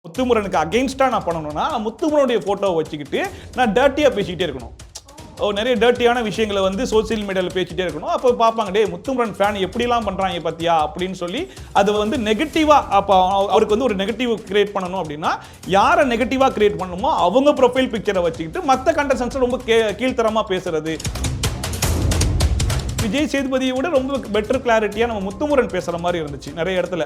முத்துமுரனுக்கு அகெயின்ஸ்டா நான் பண்ணணும்னா முத்துமுரனுடைய போட்டோவை வச்சுக்கிட்டு நான் டர்ட்டியா பேசிக்கிட்டே இருக்கணும். நிறைய டர்ட்டியான விஷயங்களை வந்து சோசியல் மீடியாவில் பேசிட்டே இருக்கணும். அப்போ பார்ப்பாங்க, டே முத்துமுரன் ஃபேன் எப்படிலாம் பண்ணுறாங்க பார்த்தியா அப்படின்னு சொல்லி அது வந்து நெகட்டிவாக. அப்போ அவருக்கு வந்து ஒரு நெகட்டிவ் கிரியேட் பண்ணணும் அப்படின்னா யாரை நெகட்டிவாக கிரியேட் பண்ணணுமோ அவங்க ப்ரொஃபைல் பிக்சரை வச்சுக்கிட்டு மற்ற கண்டஸ்டன்ஸ் ரொம்ப கீழ்த்தரமாக பேசுறது. விஜய் சேதுபதியை விட ரொம்ப பெட்டர் கிளாரிட்டியாக நம்ம முத்துமுரன் பேசுகிற மாதிரி இருந்துச்சு நிறைய இடத்துல.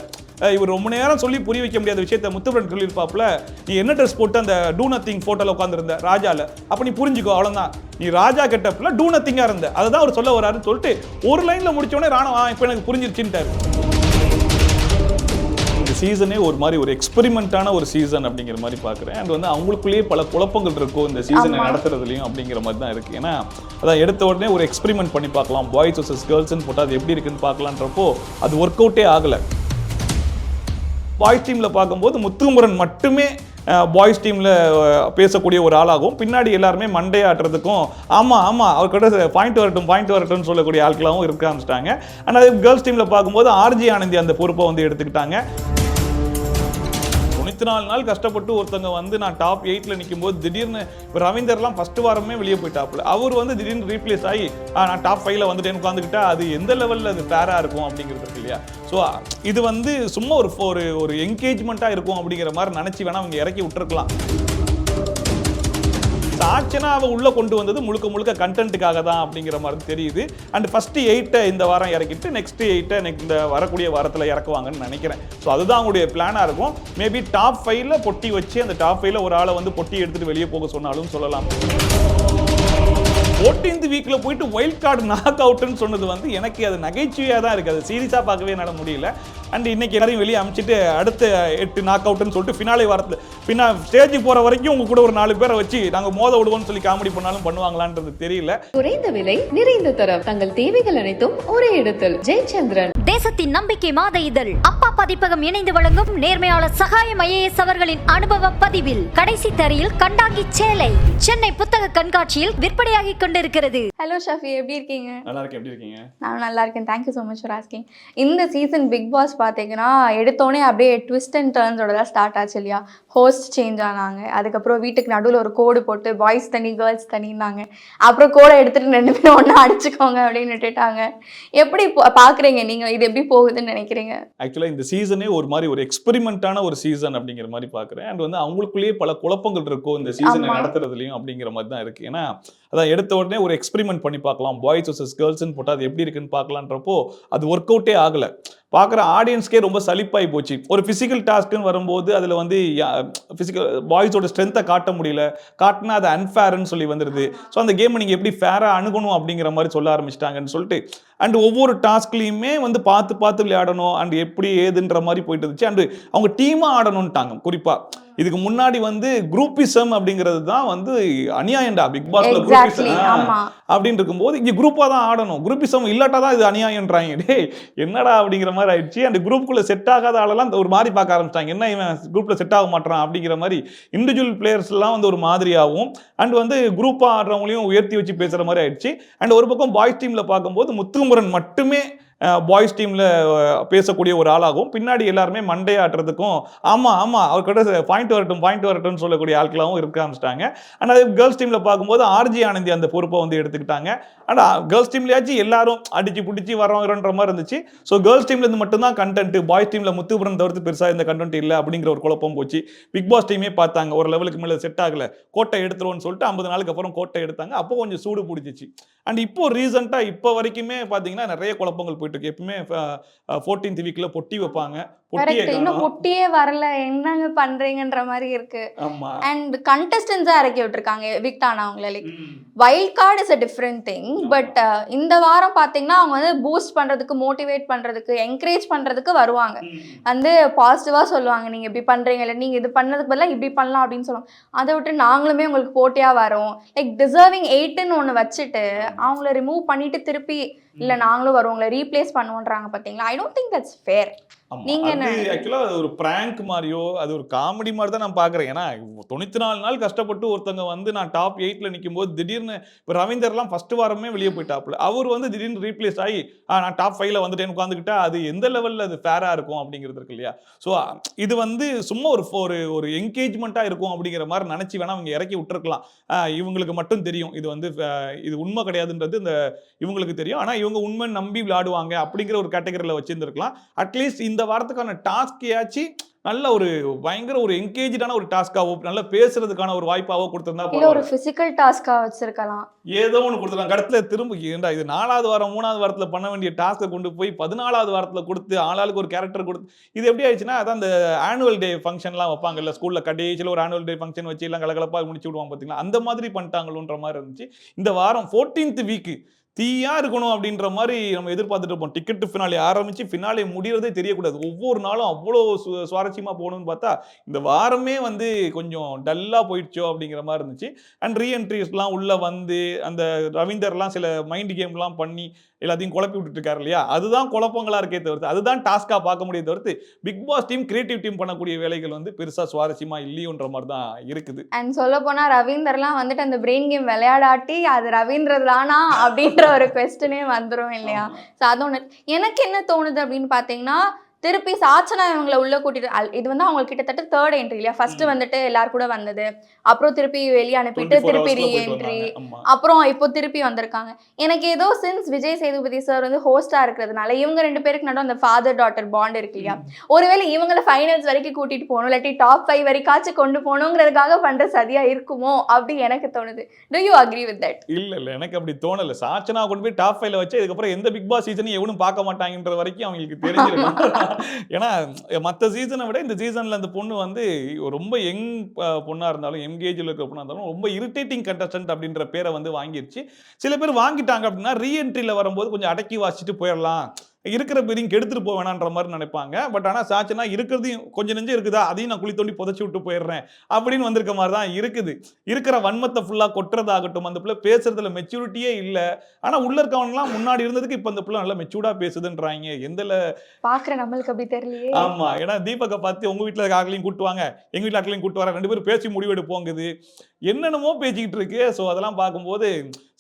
இவர் ரொம்ப நேரம் சொல்லி புரிய வைக்க முடியாத விஷயத்த முத்துமுரன் சொல்லியிருப்பாப்புல, நீ என்ன ட்ரெஸ் போட்டு அந்த டூ நத்திங் ஃபோட்டோவில் உட்காந்துருந்த ராஜாவில், அப்போ நீ புரிஞ்சுக்கோ அவ்வளோதான், நீ ராஜா கெட்டப்பில் டூ நத்திங்காக இருந்த, அதை தான் அவர் சொல்ல வராருன்னு சொல்லிட்டு ஒரு லைனில் முடிச்சோடனே ராணவா இப்போ எனக்கு புரிஞ்சிருச்சுட்டாரு. இந்த சீசனே ஒரு மாதிரி ஒரு எக்ஸ்பெரிமெண்ட்டான ஒரு சீசன் அப்படிங்கிற மாதிரி பார்க்குறேன். அண்ட் வந்து அவங்களுக்குள்ளேயே பல குழப்பங்கள் இருக்கும் இந்த சீசனை நடத்துறதுலையும் அப்படிங்கிற மாதிரி தான் இருக்குது. ஏன்னா அதான் எடுத்த உடனே ஒரு எக்ஸ்பெரிமெண்ட் பண்ணி பார்க்கலாம், பாய்ஸ் வர்சஸ் கேர்ள்ஸ்ன்னு போட்டால் அது எப்படி இருக்குன்னு பார்க்கலான்றப்போ அது ஒர்க் அவுட்டே ஆகலை. பாய்ஸ் டீமில் பார்க்கும்போது முத்துமுரன் மட்டுமே பாய்ஸ் டீமில் பேசக்கூடிய ஒரு ஆளாகவும் பின்னாடி எல்லாருமே மண்டையாட்டுறதுக்கும் ஆமாம் அவர் கிட்ட பாயிண்ட் வரட்டும்னு சொல்லக்கூடிய ஆட்களாகவும் இருக்க ஆரம்பிச்சிட்டாங்க. ஆனால் அது கேர்ள்ஸ் டீமில் பார்க்கும்போது ஆர்ஜி ஆனந்தி அந்த பொறுப்பை வந்து எடுத்துக்கிட்டாங்க. 94 நாள் கஷ்டப்பட்டு ஒருத்தங்க வந்து நான் டாப் 8ல் நிற்கும் போது திடீர்னு இப்போ ரவீந்தர்லாம் ஃபர்ஸ்ட் வாரமே வெளியே போயிட்டாப்புல, அவர் வந்து திடீர்னு ரீப்ளேஸ் ஆகி நான் டாப் 5ல் வந்துட்டேன்னு உட்காந்துக்கிட்டா அது எந்த லெவலில் அது ஃபேராக இருக்கும் அப்படிங்கிறது இருக்கு இல்லையா. ஸோ இது வந்து சும்மா ஒரு என்கேஜ்மெண்ட்டாக இருக்கும் அப்படிங்கிற மாதிரி நினச்சி வேணால் அவங்க இறக்கி விட்டுருக்கலாம். சாட்சனாவை உள்ளே கொண்டு வந்தது முழுக்க கண்டென்ட்டுக்காக தான் அப்படிங்கிற மாதிரி தெரியுது. அண்ட் ஃபர்ஸ்ட் 8 இந்த வாரம் இறக்கிட்டு நெக்ஸ்ட் 8 இந்த வரக்கூடிய வாரத்தில் இறக்குவாங்கன்னு நினைக்கிறேன். ஸோ அதுதான் அவங்களுடைய பிளானாக இருக்கும். மேபி டாப் 5ல் பொட்டி வச்சு அந்த டாப் 5ல் ஒரு ஆளை வந்து பொட்டி எடுத்துகிட்டு வெளியே போக சொன்னாலும் சொல்லலாம். 14th வீக்ல போயிட்டு வைல்ட் கார்டு நாக் அவுட்னு சொன்னது வந்து எனக்கு அது நகைச்சுவையாக தான் இருக்குது. அது சீரியஸாக பார்க்கவே என்னால் முடியல. அண்ட் இன்னைக்கு எல்லாரையும் வெளியே அமைச்சிட்டு அடுத்த 8 நாக் அவுட்னு சொல்லிட்டு ஃபினாலே வாரத்தில் ஸ்டேஜ் போகிற வரைக்கும் உங்க கூட ஒரு 4 பேரை வச்சு நாங்கள் மோத விடுவோம்னு சொல்லி காமெடி பண்ணாலும் பண்ணுவாங்களான்றது தெரியல. குறைந்த விலை நிறைந்த தரம், தங்கள் தேவைகள் அனைத்தும் ஒரே இடத்தில். ஜெயச்சந்திரன் தேசத்தின் நம்பிக்கை மாத இதழ் அப்பா பதிப்பகம் இணைந்து வழங்கும் நேர்மையாளர் சகாயம் IAS அவர்களின் அனுபவ பதிவில் கடைசி தரையில் கண்டாங்கி சேலை சென்னை புத்தக கண்காட்சியில் விற்பனையாகி கொண்டிருக்கிறது. ஹலோ ஷாஃபி, எப்படி இருக்கீங்க? நல்லா இருக்கேன். எப்படி இருக்கீங்க? நானும் நல்லா இருக்கேன். Thank you so much for asking. இந்த சீசன் பிக் பாஸ் பார்த்தீங்கன்னா எடுத்தோடனே அப்படியே ட்விஸ்ட் அண்ட் டர்ன்ஸோட தான் ஸ்டார்ட் ஆச்சு இல்லையா. ஹோஸ்ட் சேஞ்ச் ஆனாங்க, அதுக்கப்புறம் வீட்டுக்கு நடுவில் ஒரு கோடு போட்டு பாய்ஸ் தனி கேர்ள்ஸ் தனின்னாங்க, அப்புறம் கோடை எடுத்துகிட்டு 2 பேரும் ஒன்றா அடிச்சுக்கோங்க அப்படின்னு விட்டுட்டாங்க. எப்படி பார்க்குறீங்க நீங்கள், இது எப்படி போகுதுன்னு நினைக்கிறீங்க? ஆக்சுவலாக இந்த சீசனே ஒரு மாதிரி ஒரு எக்ஸ்பெரிமெண்ட்டான ஒரு சீசன் அப்படிங்கிற மாதிரி பார்க்குறேன். அண்ட் வந்து அவங்களுக்குள்ளேயே பல குழப்பங்கள் இருக்கும் இந்த சீசனை நடத்துறதுலையும் அப்படிங்கிற மாதிரி தான் இருக்குது. ஏன்னா அதான் எடுத்த உடனே ஒரு எக்ஸ்பெரிமெண்ட் பண்ணி பார்க்கலாம், பாய்ஸ் வர்சஸ் கேர்ள்ஸ்ன்னு போட்டால் அது எப்படி இருக்குன்னு பார்க்கலான்றப்போ அது ஒர்க் அவுட்டே ஆகலை. பார்க்குற ஆடியன்ஸ்க்கே ரொம்ப சலிப்பாகி போச்சு. ஒரு ஃபிசிக்கல் டாஸ்க்குன்னு வரும்போது அதில் வந்து ஃபிசிக்கல் பாய்ஸோட ஸ்ட்ரென்த்தை காட்ட முடியல, காட்டினா அது அன்ஃபேர்ன்னு சொல்லி வந்துடுது. ஸோ அந்த கேமை நீங்கள் எப்படி ஃபேராக அணுகணும் அப்படிங்கிற மாதிரி சொல்ல ஆரம்பிச்சிட்டாங்கன்னு சொல்லிட்டு அண்ட் ஒவ்வொரு டாஸ்க்லையுமே வந்து பார்த்து விளையாடணும் அண்ட் எப்படி ஏதுன்ற மாதிரி போயிட்டு இருந்துச்சு. அண்டு அவங்க டீமாக ஆடணும்ட்டாங்க. குறிப்பாக இதுக்கு முன்னாடி வந்து குரூப்பிசம் அப்படிங்கிறது தான் வந்து அநியாயம்டா பிக் பாஸ்ல குரூப்பிசம் அப்படின்னு இருக்கும்போது இங்கே குரூப்பாக தான் ஆடணும், குரூப்பிசம் இல்லாட்டா தான் இது அநியாயம்ன்றாங்க. டே என்னடா அப்படிங்கிற மாதிரி ஆயிடுச்சு. அந்த குரூப்புக்குள்ள செட் ஆகாத ஆளெல்லாம் ஒரு மாதிரி பார்க்க ஆரம்பிச்சிட்டாங்க, என்ன இவன் குரூப்ல செட் ஆக மாட்டான் அப்படிங்கிற மாதிரி. இண்டிவிஜுவல் பிளேயர்ஸ்லாம் வந்து ஒரு மாதிரியாகவும் அண்ட் வந்து குரூப்பாக ஆடுறவங்களையும் உயர்த்தி வச்சு பேசுகிற மாதிரி ஆயிடுச்சு. அண்ட் ஒரு பக்கம் பாய்ஸ் டீமில் பார்க்கும்போது முத்துமுரன் மட்டுமே பாய்ஸ் டீமில் பேசக்கூடிய ஒரு ஆளாகவும் பின்னாடி எல்லாருமே மண்டையாட்டுறதுக்கும் ஆமாம் அவர் கிட்ட பாயிண்ட் வரட்டும்னு சொல்லக்கூடிய ஆட்களாகவும் இருக்க ஆரம்பிச்சிட்டாங்க. ஆனால் அது கேர்ள்ஸ் டீமில் பார்க்கும்போது ஆர்ஜி ஆனந்தி அந்த பொறுப்பை வந்து எடுத்துக்கிட்டாங்க. ஆனால் கேர்ள்ஸ் டீம்லேயாச்சும் எல்லாரும் அடிச்சு பிடிச்சி வரவங்கிற மாதிரி இருந்துச்சு. ஸோ கேர்ள்ஸ் டீம்லேருந்து மட்டும்தான் கண்டென்ட், பாய்ஸ் டீமில் முத்துமுரன் தவிர்த்து பெருசாக இந்த கண்டென்ட் இல்லை அப்படிங்கிற ஒரு குழப்பம் போச்சு. பிக் பாஸ் டீமே பார்த்தாங்க ஒரு லெவலுக்கு மேலே செட் ஆகலை, கோட்டை எடுத்துருவோன்னு சொல்லிட்டு 50 நாளுக்கு அப்புறம் கோட்டை எடுத்தாங்க. அப்போ கொஞ்சம் சூடு பிடிச்சிச்சு. அண்ட் இப்போ ரீசெண்டாக இப்போ வரைக்குமே பார்த்தீங்கன்னா நிறைய குழப்பங்கள் போயிட்டு இருக்கு. எப்பவுமே 14th வீக்ல பொட்டி வைப்பாங்க, பொட்டியே வரல, என்னங்க பண்றீங்கன்ற மாதிரி இருக்கு. அண்ட் கண்டஸ்டன்ஸா இறக்கி விட்டுருக்காங்க எவிக்ட் ஆனவங்கள. Like wild card is a different thing, but இந்த வாரம் பாத்தீங்கன்னா அவங்க வந்து பூஸ்ட் பண்றதுக்கு, மோட்டிவேட் பண்றதுக்கு, என்கரேஜ் பண்றதுக்கு வருவாங்க. வந்து பாசிட்டிவா சொல்லுவாங்க, நீங்க இப்படி பண்றீங்க, இல்லை நீங்க இது பண்ணதுக்கு பதிலாக இப்படி பண்ணலாம் அப்படின்னு சொல்லுவாங்க. அதை விட்டு நாங்களுமே உங்களுக்கு போட்டியா வரோம், லைக் டிசர்விங் 8ன்னு ஒன்று வச்சுட்டு அவங்கள ரிமூவ் பண்ணிட்டு திருப்பி இல்லை நாங்களும் வருவோங்களே ரீப்ளேஸ் பண்ணுவோன்றாங்க. பார்த்தீங்களா? I don't think that's fair. நீங்க என்ன ஆக்சுவலா ஒரு பிராங்க் மாதிரியோ அது ஒரு காமெடி மாதிரி தான் நான் பாக்குறேன். ஏன்னா 94 நாள் கஷ்டப்பட்டு ஒருத்தங்க வந்து நான் டாப் 8ல நிக்கும் போது திடீர்னு இப்ப ரவீந்தர்லாம் ஃபர்ஸ்ட் வாரமே வெளியே போயிட்டாப்ல. அவர் வந்து திடீர்னு ரீப்ளேஸ் ஆகி நான் டாப் 5ல வந்துட்டேன்னு உட்காந்துக்கிட்டா அது எந்த லெவல்ல அது ஃபேரா இருக்கும் அப்படிங்கிறது இருக்கு இல்லையா? ஸோ இது வந்து சும்மா ஒரு என்கேஜ்மெண்ட்டா இருக்கும் அப்படிங்கிற மாதிரி நினைச்சு வேணா அவங்க இறக்கி விட்டுருக்கலாம். இவங்களுக்கு மட்டும் தெரியும் இது வந்து இது உண்மை கிடையாதுன்றது இந்த இவங்களுக்கு தெரியும். ஆனா இவங்க உண்மை நம்பி விளையாடுவாங்க அப்படிங்கிற ஒரு கேட்டகரியில வச்சிருந்திருக்கலாம். அட்லீஸ்ட் இந்த வாரத்துக்கான டாஸ்கையாச்சு நல்ல ஒரு பயங்கர ஒரு என்கேஜான ஒரு டாஸ்காவோ நல்ல பேசுறதுக்கான ஒரு வாய்ப்பாவோ கொடுத்திருந்தா இல்ல ஒரு பிசிக்கல் டாஸ்கா வச்சிருக்கலாம். ஏதோ ஒன்று கொடுத்துருக்காங்க. கடத்துல திரும்ப ஏண்டா இது 4வது வாரம் 3வது வாரத்துல பண்ண வேண்டிய டாஸ்கை கொண்டு போய் 14வது வாரத்துல கொடுத்து ஆளாளுக்கு ஒரு கேரக்டர் கொடுத்து இது எப்படி ஆயிடுச்சுன்னா அதான் அந்த ஆனுவல் டே ஃபங்க்ஷன்லாம் வைப்பாங்கல்ல ஸ்கூல்ல கடைசியில் ஒரு ஆனுவல் டே ஃபங்க்ஷன் வச்சு எல்லாம் கலகலப்பா முடிச்சு விடுவாங்க பார்த்தீங்களா, அந்த மாதிரி பண்ணிட்டாங்களோன்ற மாதிரி இருந்துச்சு. இந்த வாரம் 14th வீக் தீயா இருக்கணும் அப்படின்ற மாதிரி நம்ம எதிர்பார்த்துட்டு இருப்போம். டிக்கெட் ஃபினாலே ஆரம்பிச்சு ஃபினாலே முடியறதே தெரியக்கூடாது. ஒவ்வொரு நாளும் அவ்வளோ சுவாரஸ்யமா போகணும்னு பார்த்தா இந்த வாரமே வந்து கொஞ்சம் டல்லா போயிடுச்சோ அப்படிங்கிற மாதிரி இருந்துச்சு. அண்ட் ரீஎன்ட்ரிஸ்லாம் உள்ள வந்து அந்த ரவீந்தர்லாம் சில மைண்ட் கேம்லாம் பண்ணி எல்லாத்தையும் குழப்பி விட்டுட்டு இருக்காரு இல்லையா, அதுதான் குழப்பங்களா இருக்கே தவிர்த்து அதுதான் டாஸ்கா பார்க்க முடிய தவிர்த்து Bigg Boss team creative team பண்ணக்கூடிய வேலைகள் வந்து பெருசா சுவாரஸ்யமா இல்லையோன்ற மாதிரி தான் இருக்குது. அண்ட் சொல்ல போனா ரவீந்தர்லாம் வந்துட்டு அந்த பிரெயின் கேம் விளையாடாட்டி அது ரவீந்தர் தானா அப்படின்ற ஒரு கொஸ்டினே வந்துரும் இல்லையா? ஸோ அது ஒன்று. எனக்கு என்ன தோணுது அப்படின்னு பார்த்தீங்கன்னா திருப்பி சாச்சனா இவங்களை உள்ள கூட்டிட்டு இது வந்து அவங்க கிட்டத்தட்ட 3rd என்ட்ரி இல்லையா? ஃபர்ஸ்ட் வந்துட்டு எல்லாரும் கூட வந்தது, அப்புறம் திருப்பி வெளியே அனுப்பிட்டு திருப்பி ரீஎன்ட்ரி, அப்புறம் இப்போ திருப்பி வந்திருக்காங்க. எனக்கு ஏதோ சின்ஸ் விஜய் சேதுபதி சார் வந்து ஹோஸ்டா இருக்கிறதுனால இவங்க 2 பேருக்கு நடுவும் அந்த ஃபாதர் டாட்டர் பாண்ட் இருக்கு இல்லையா, ஒருவேளை இவங்களை ஃபைனல்ஸ் வரைக்கும் கூட்டிட்டு போகணும் இல்லாட்டி டாப் 5 வரைக்காச்சும் கொண்டு போகணுங்கிறதுக்காக பண்ற சதியா இருக்குமோ அப்படி எனக்கு தோணுது. To you agree with that? இல்ல எனக்கு அப்படி தோணல. சாச்சனா கொண்டு போய் டாப் 5ல வச்சு இதுக்கப்புறம் எந்த பிக் பாஸ் சீசனையும் எவனும் பார்க்க மாட்டாங்கன்ற வரைக்கும் அவங்களுக்கு தெரிஞ்சிருக்கும். ஏன்னா மற்ற சீசனை விட இந்த சீசன்ல அந்த பொண்ணு வந்து ரொம்ப யங் பொண்ணா இருந்தாலும் எங்கேஜ்ல இருக்கிற பொண்ணா இருந்தாலும் ரொம்ப இரிட்டேட்டிங் கண்டஸ்டன்ட் அப்படின்ற பேரை வந்து வாங்கிருச்சு. சில பேர் வாங்கிட்டாங்க அப்படின்னா ரீஎன்ட்ரியில வரும்போது கொஞ்சம் அடக்கி வாசிச்சுட்டு போயிடலாம், இருக்கிற பேரையும் கெடுத்துட்டு போக வேணான்ற மாதிரி நினைப்பாங்க. பட் ஆனால் சாச்சனா இருக்கிறதையும் கொஞ்சம் நெஞ்சம் இருக்குதா அதையும் நான் குழி தோண்டி புதைச்சி விட்டு போயிடுறேன் அப்படின்னு வந்திருக்க மாதிரி தான் இருக்குது. இருக்கிற வன்மத்தை ஃபுல்லாக கொட்டுறதாகட்டும், அந்த பிள்ளை பேசுறதுல மெச்சூரிட்டியே இல்லை. ஆனால் உள்ள இருக்கவங்கலாம் முன்னாடி இருந்ததுக்கு இப்போ அந்த பிள்ளை நல்லா மெச்சூர்டா பேசுதுன்றாங்க. எந்தல பார்க்குற நம்மளுக்கு அப்படி தெரியலையே. ஆமா, ஏன்னா தீபக்கை பார்த்து உங்க வீட்டில் ஆக்களையும் கூட்டுவாங்க எங்க வீட்டில் ஆக்களையும் கூட்டு வர 2 பேரும் பேசி முடிவெடுப்போங்குது, என்னென்னமோ பேசிக்கிட்டு இருக்கு. ஸோ அதெல்லாம் பார்க்கும்போது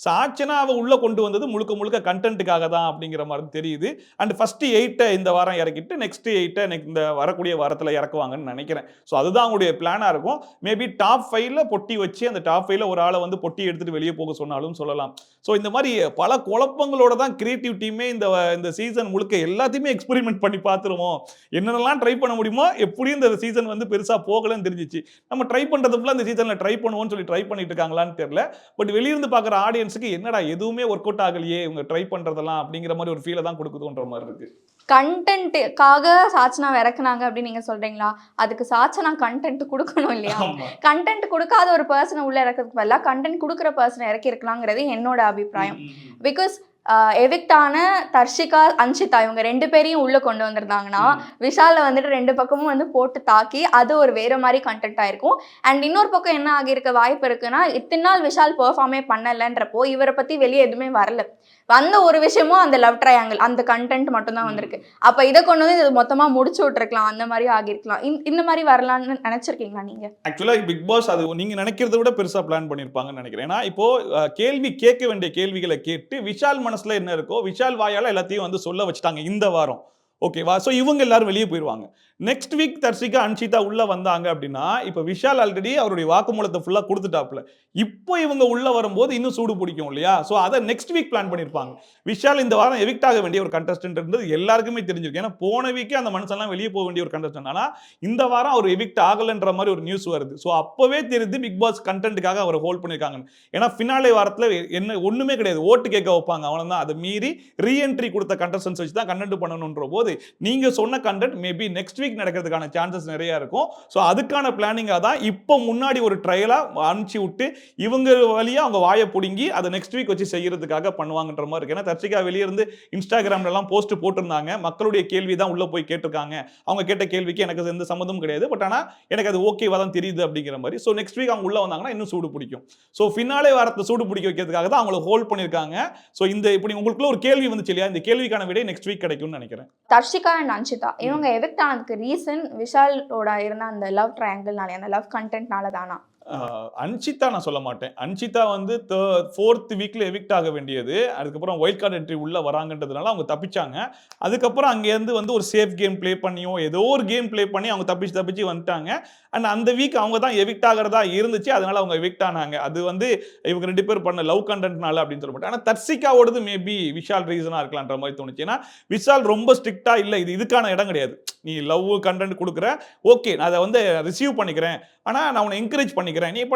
சாச்சனா அவ உள்ள கொண்டு வந்தது முழுக்க முழுக்க கண்டென்ட்டுக்காக தான் அப்படிங்கிற மாதிரி தெரியுது. அண்ட் ஃபர்ஸ்ட் 8 இந்த வாரம் இறக்கிட்டு நெக்ஸ்ட் 8 இந்த வரக்கூடிய வாரத்தில் இறக்குவாங்கன்னு நினைக்கிறேன். ஸோ அதுதான் அவங்களுடைய பிளானா இருக்கும். மேபி டாப் 5ல பொட்டி வச்சு அந்த டாப் 5ல ஒரு ஆளை வந்து பொட்டி எடுத்துட்டு வெளியே போக சொன்னாலும் சொல்லலாம். ஸோ இந்த மாதிரி பல குழப்பங்களோட தான் கிரியேட்டிவ் டீமே இந்த சீசன் முழுக்க எல்லாத்தையுமே எக்ஸ்பெரிமெண்ட் பண்ணி பார்த்துருவோம். என்னென்னலாம் ட்ரை பண்ண முடியுமோ எப்படியும் இந்த சீசன் வந்து பெருசா போகலன்னு தெரிஞ்சிச்சு. நம்ம ட்ரை பண்றதுக்குள்ள இந்த சீசன்ல ட்ரை பண்ணுவோம்னு சொல்லி ட்ரை பண்ணிட்டு இருக்காங்களான்னு தெரியல. பட் வெளியிருந்து பார்க்குற ஆடியன்ஸுக்கு என்னடா எதுவுமே ஒர்க் அவுட் ஆகலையே இவங்க ட்ரை பண்றதெல்லாம் அப்படிங்கிற மாதிரி ஒரு ஃபீலை தான் கொடுக்குதுன்ற மாதிரி இருக்கு. கண்டென்ட்டுக்காக சாச்சனா இறக்குனாங்க அப்படின்னு நீங்க சொல்றீங்களா? அதுக்கு சாச்சனா கண்டென்ட் கொடுக்கணும் இல்லையா? கண்டென்ட் கொடுக்காத ஒரு பர்சனை உள்ள இறக்கிறதுக்கு பதிலாக கண்டென்ட் கொடுக்குற பர்சனை இறக்கி இருக்கலாங்கிறது என்னோட அபிப்பிராயம். பிகாஸ் எவிக்டான தர்ஷிகா அன்ஷிதா இவங்க 2 பேரையும் உள்ள கொண்டு வந்திருந்தாங்கன்னா விஷால வந்துட்டு 2 பக்கமும் வந்து போட்டு தாக்கி அது ஒரு வேற மாதிரி கண்டென்ட் ஆயிருக்கும். அண்ட் இன்னொரு பக்கம் என்ன ஆகியிருக்க வாய்ப்பு இருக்குன்னா இத்தனை நாள் விஷால் பெர்ஃபார்மே பண்ணலன்றப்போ இவரை பத்தி வெளியே எதுவுமே வரல, வந்த ஒரு விஷயமும் அந்த லவ் ட்ரையாங்கிள் அந்த கண்டென்ட் மட்டும் தான் வந்திருக்கு. அப்ப இதை கொண்டு வந்து இது மொத்தமா முடிச்சு விட்டுருக்கலாம், அந்த மாதிரி ஆகிருக்கலாம். இந்த மாதிரி வரலாம்னு நினைச்சிருக்கீங்களா நீங்க? ஆக்சுவலா பிக் பாஸ் அது நீங்க நினைக்கிறத விட பெருசா பிளான் பண்ணிருப்பாங்கன்னு நினைக்கிறேன். ஏன்னா இப்போ கேள்வி கேட்க வேண்டிய கேள்விகளை கேட்டு விஷால் மனசுல என்ன இருக்கோ விஷால் வாயால எல்லாத்தையும் வந்து சொல்ல வச்சுட்டாங்க இந்த வாரம். ஓகேவா? ஸோ இவங்க எல்லாரும் வெளியே போயிடுவாங்க. நெக்ஸ்ட் வீக் தர்ஷிகா அன்ஷிதா உள்ள வந்தாங்க அப்படின்னா இப்போ விஷால் ஆல்ரெடி அவருடைய வாக்குமூலத்தை ஃபுல்லாக கொடுத்துட்டாப்ல. இப்போ இவங்க உள்ள வரும்போது இன்னும் சூடு பிடிக்கும் இல்லையா? ஸோ அதை நெக்ஸ்ட் வீக் பிளான் பண்ணியிருப்பாங்க. விஷால் இந்த வாரம் எவிக்ட் ஆக வேண்டிய ஒரு கண்டஸ்டன்ட் இருந்தது எல்லாருக்குமே தெரிஞ்சிருக்கு. ஏன்னா போன வீக்கே அந்த மனுஷன்லாம் வெளியே போக வேண்டிய ஒரு கண்டஸ்டன்ட். ஆனால் இந்த வாரம் அவர் எவிக்ட் ஆகலைன்ற மாதிரி ஒரு நியூஸ் வருது. ஸோ அப்பவே தெரியுது பிக் பாஸ் கண்டென்ட்டுக்காக அவரை ஹோல்ட் பண்ணியிருக்காங்க. ஏன்னா ஃபினாலே வாரத்தில் என்ன ஒன்றுமே கிடையாது, ஓட்டு கேட்க வைப்பாங்க அவ்வளோதான். அதை மீறி ரீஎன்ட்ரி கொடுத்த கண்டஸ்டன்ஸ் வச்சு தான் கண்டென்ட் பண்ணணுன்ற போது நீங்க சொன்ன கண்டென்ட் மேபி நெக்ஸ்ட் வீக் நடக்கிறதுக்கான சான்சஸ் நிறைய இருக்கும். ஸோ அதுக்கான பிளானிங்காக தான் இப்போ முன்னாடி ஒரு ட்ரையலா அனுப்பிச்சு விட்டு இவங்க வழியா அவங்க வாயை பிடுங்கி அதை நெக்ஸ்ட் வீக் வச்சு செய்யறதுக்காக பண்ணுவாங்கன்ற மாதிரி இருக்கு. ஏன்னா தர்ஷிகா வெளியே இருந்து இன்ஸ்டாகிராம்ல எல்லாம் போஸ்ட் போட்டிருந்தாங்க, மக்களுடைய கேள்வி தான் உள்ள போய் கேட்டிருக்காங்க, அவங்க கேட்ட கேள்விக்கு எனக்கு எந்த சம்மந்தமும் கிடையாது, பட் ஆனால் எனக்கு அது ஓகேவா தான் தெரியுது அப்படிங்கிற மாதிரி. ஸோ நெக்ஸ்ட் வீக் அவங்க உள்ள வந்தாங்கன்னா இன்னும் சூடு பிடிக்கும். ஸோ ஃபினாலே வாரத்தை சூடு பிடிக்க வைக்கிறதுக்காக தான் அவங்களை ஹோல்ட் பண்ணியிருக்காங்க. ஸோ இந்த இப்படி உங்களுக்குள்ள ஒரு கேள்வி வந்துச்சு இல்லையா, இந்த கேள்விக்கான விடை நெக்ஸ்ட் வீக் கிடைக்கும்னு நினைக்கிறேன். தர்ஷிகா அண்ட் அன்ஷிதா இவங்க எவிக்ட் ஆனதுக்கு ரீசன் விஷாலோட இருந்த அந்த லவ் ட்ரையாங்கிள்னாலே அந்த லவ் கண்டென்ட்னால தானா? அன்ஷிதா நான் சொல்ல மாட்டேன். அன்ஷிதா வந்து 4th வீக்ல எவிக்ட் ஆக வேண்டியது. அதுக்கப்புறம் வைல்ட் கார்டு என்ட்ரி உள்ள வராங்கன்றதுனால அவங்க தப்பிச்சாங்க. அதுக்கப்புறம் அங்கேருந்து வந்து ஒரு சேஃப் கேம் ப்ளே பண்ணியோ ஏதோ ஒரு கேம் ப்ளே பண்ணி அவங்க தப்பிச்சு வந்துட்டாங்க. அண்ட் அந்த வீக் அவங்க தான் எவிக்ட் ஆகிறதா இருந்துச்சு. அதனால அவங்க எவிக்ட் ஆனாங்க. அது வந்து இவங்க 2 பேர் பண்ண லவ் கண்டென்ட்னால அப்படின்னு சொல்ல மாட்டேன். ஆனால் தர்ஷிகாவோடது மேபி விஷால் ரீசனா இருக்கலான்ற மாதிரி தோணுச்சு. ஏன்னா விஷால் ரொம்ப ஸ்ட்ரிக்டா இல்லை, இது இதுக்கான இடம் கிடையாது. நீ லவ் கண்டென்ட் கொடுக்குற, ஓகே நான் அதை வந்து ரிசீவ் பண்ணிக்கிறேன், ஆனால் நான் உன்னை என்கரேஜ் பண்ணிக்கிறேன்,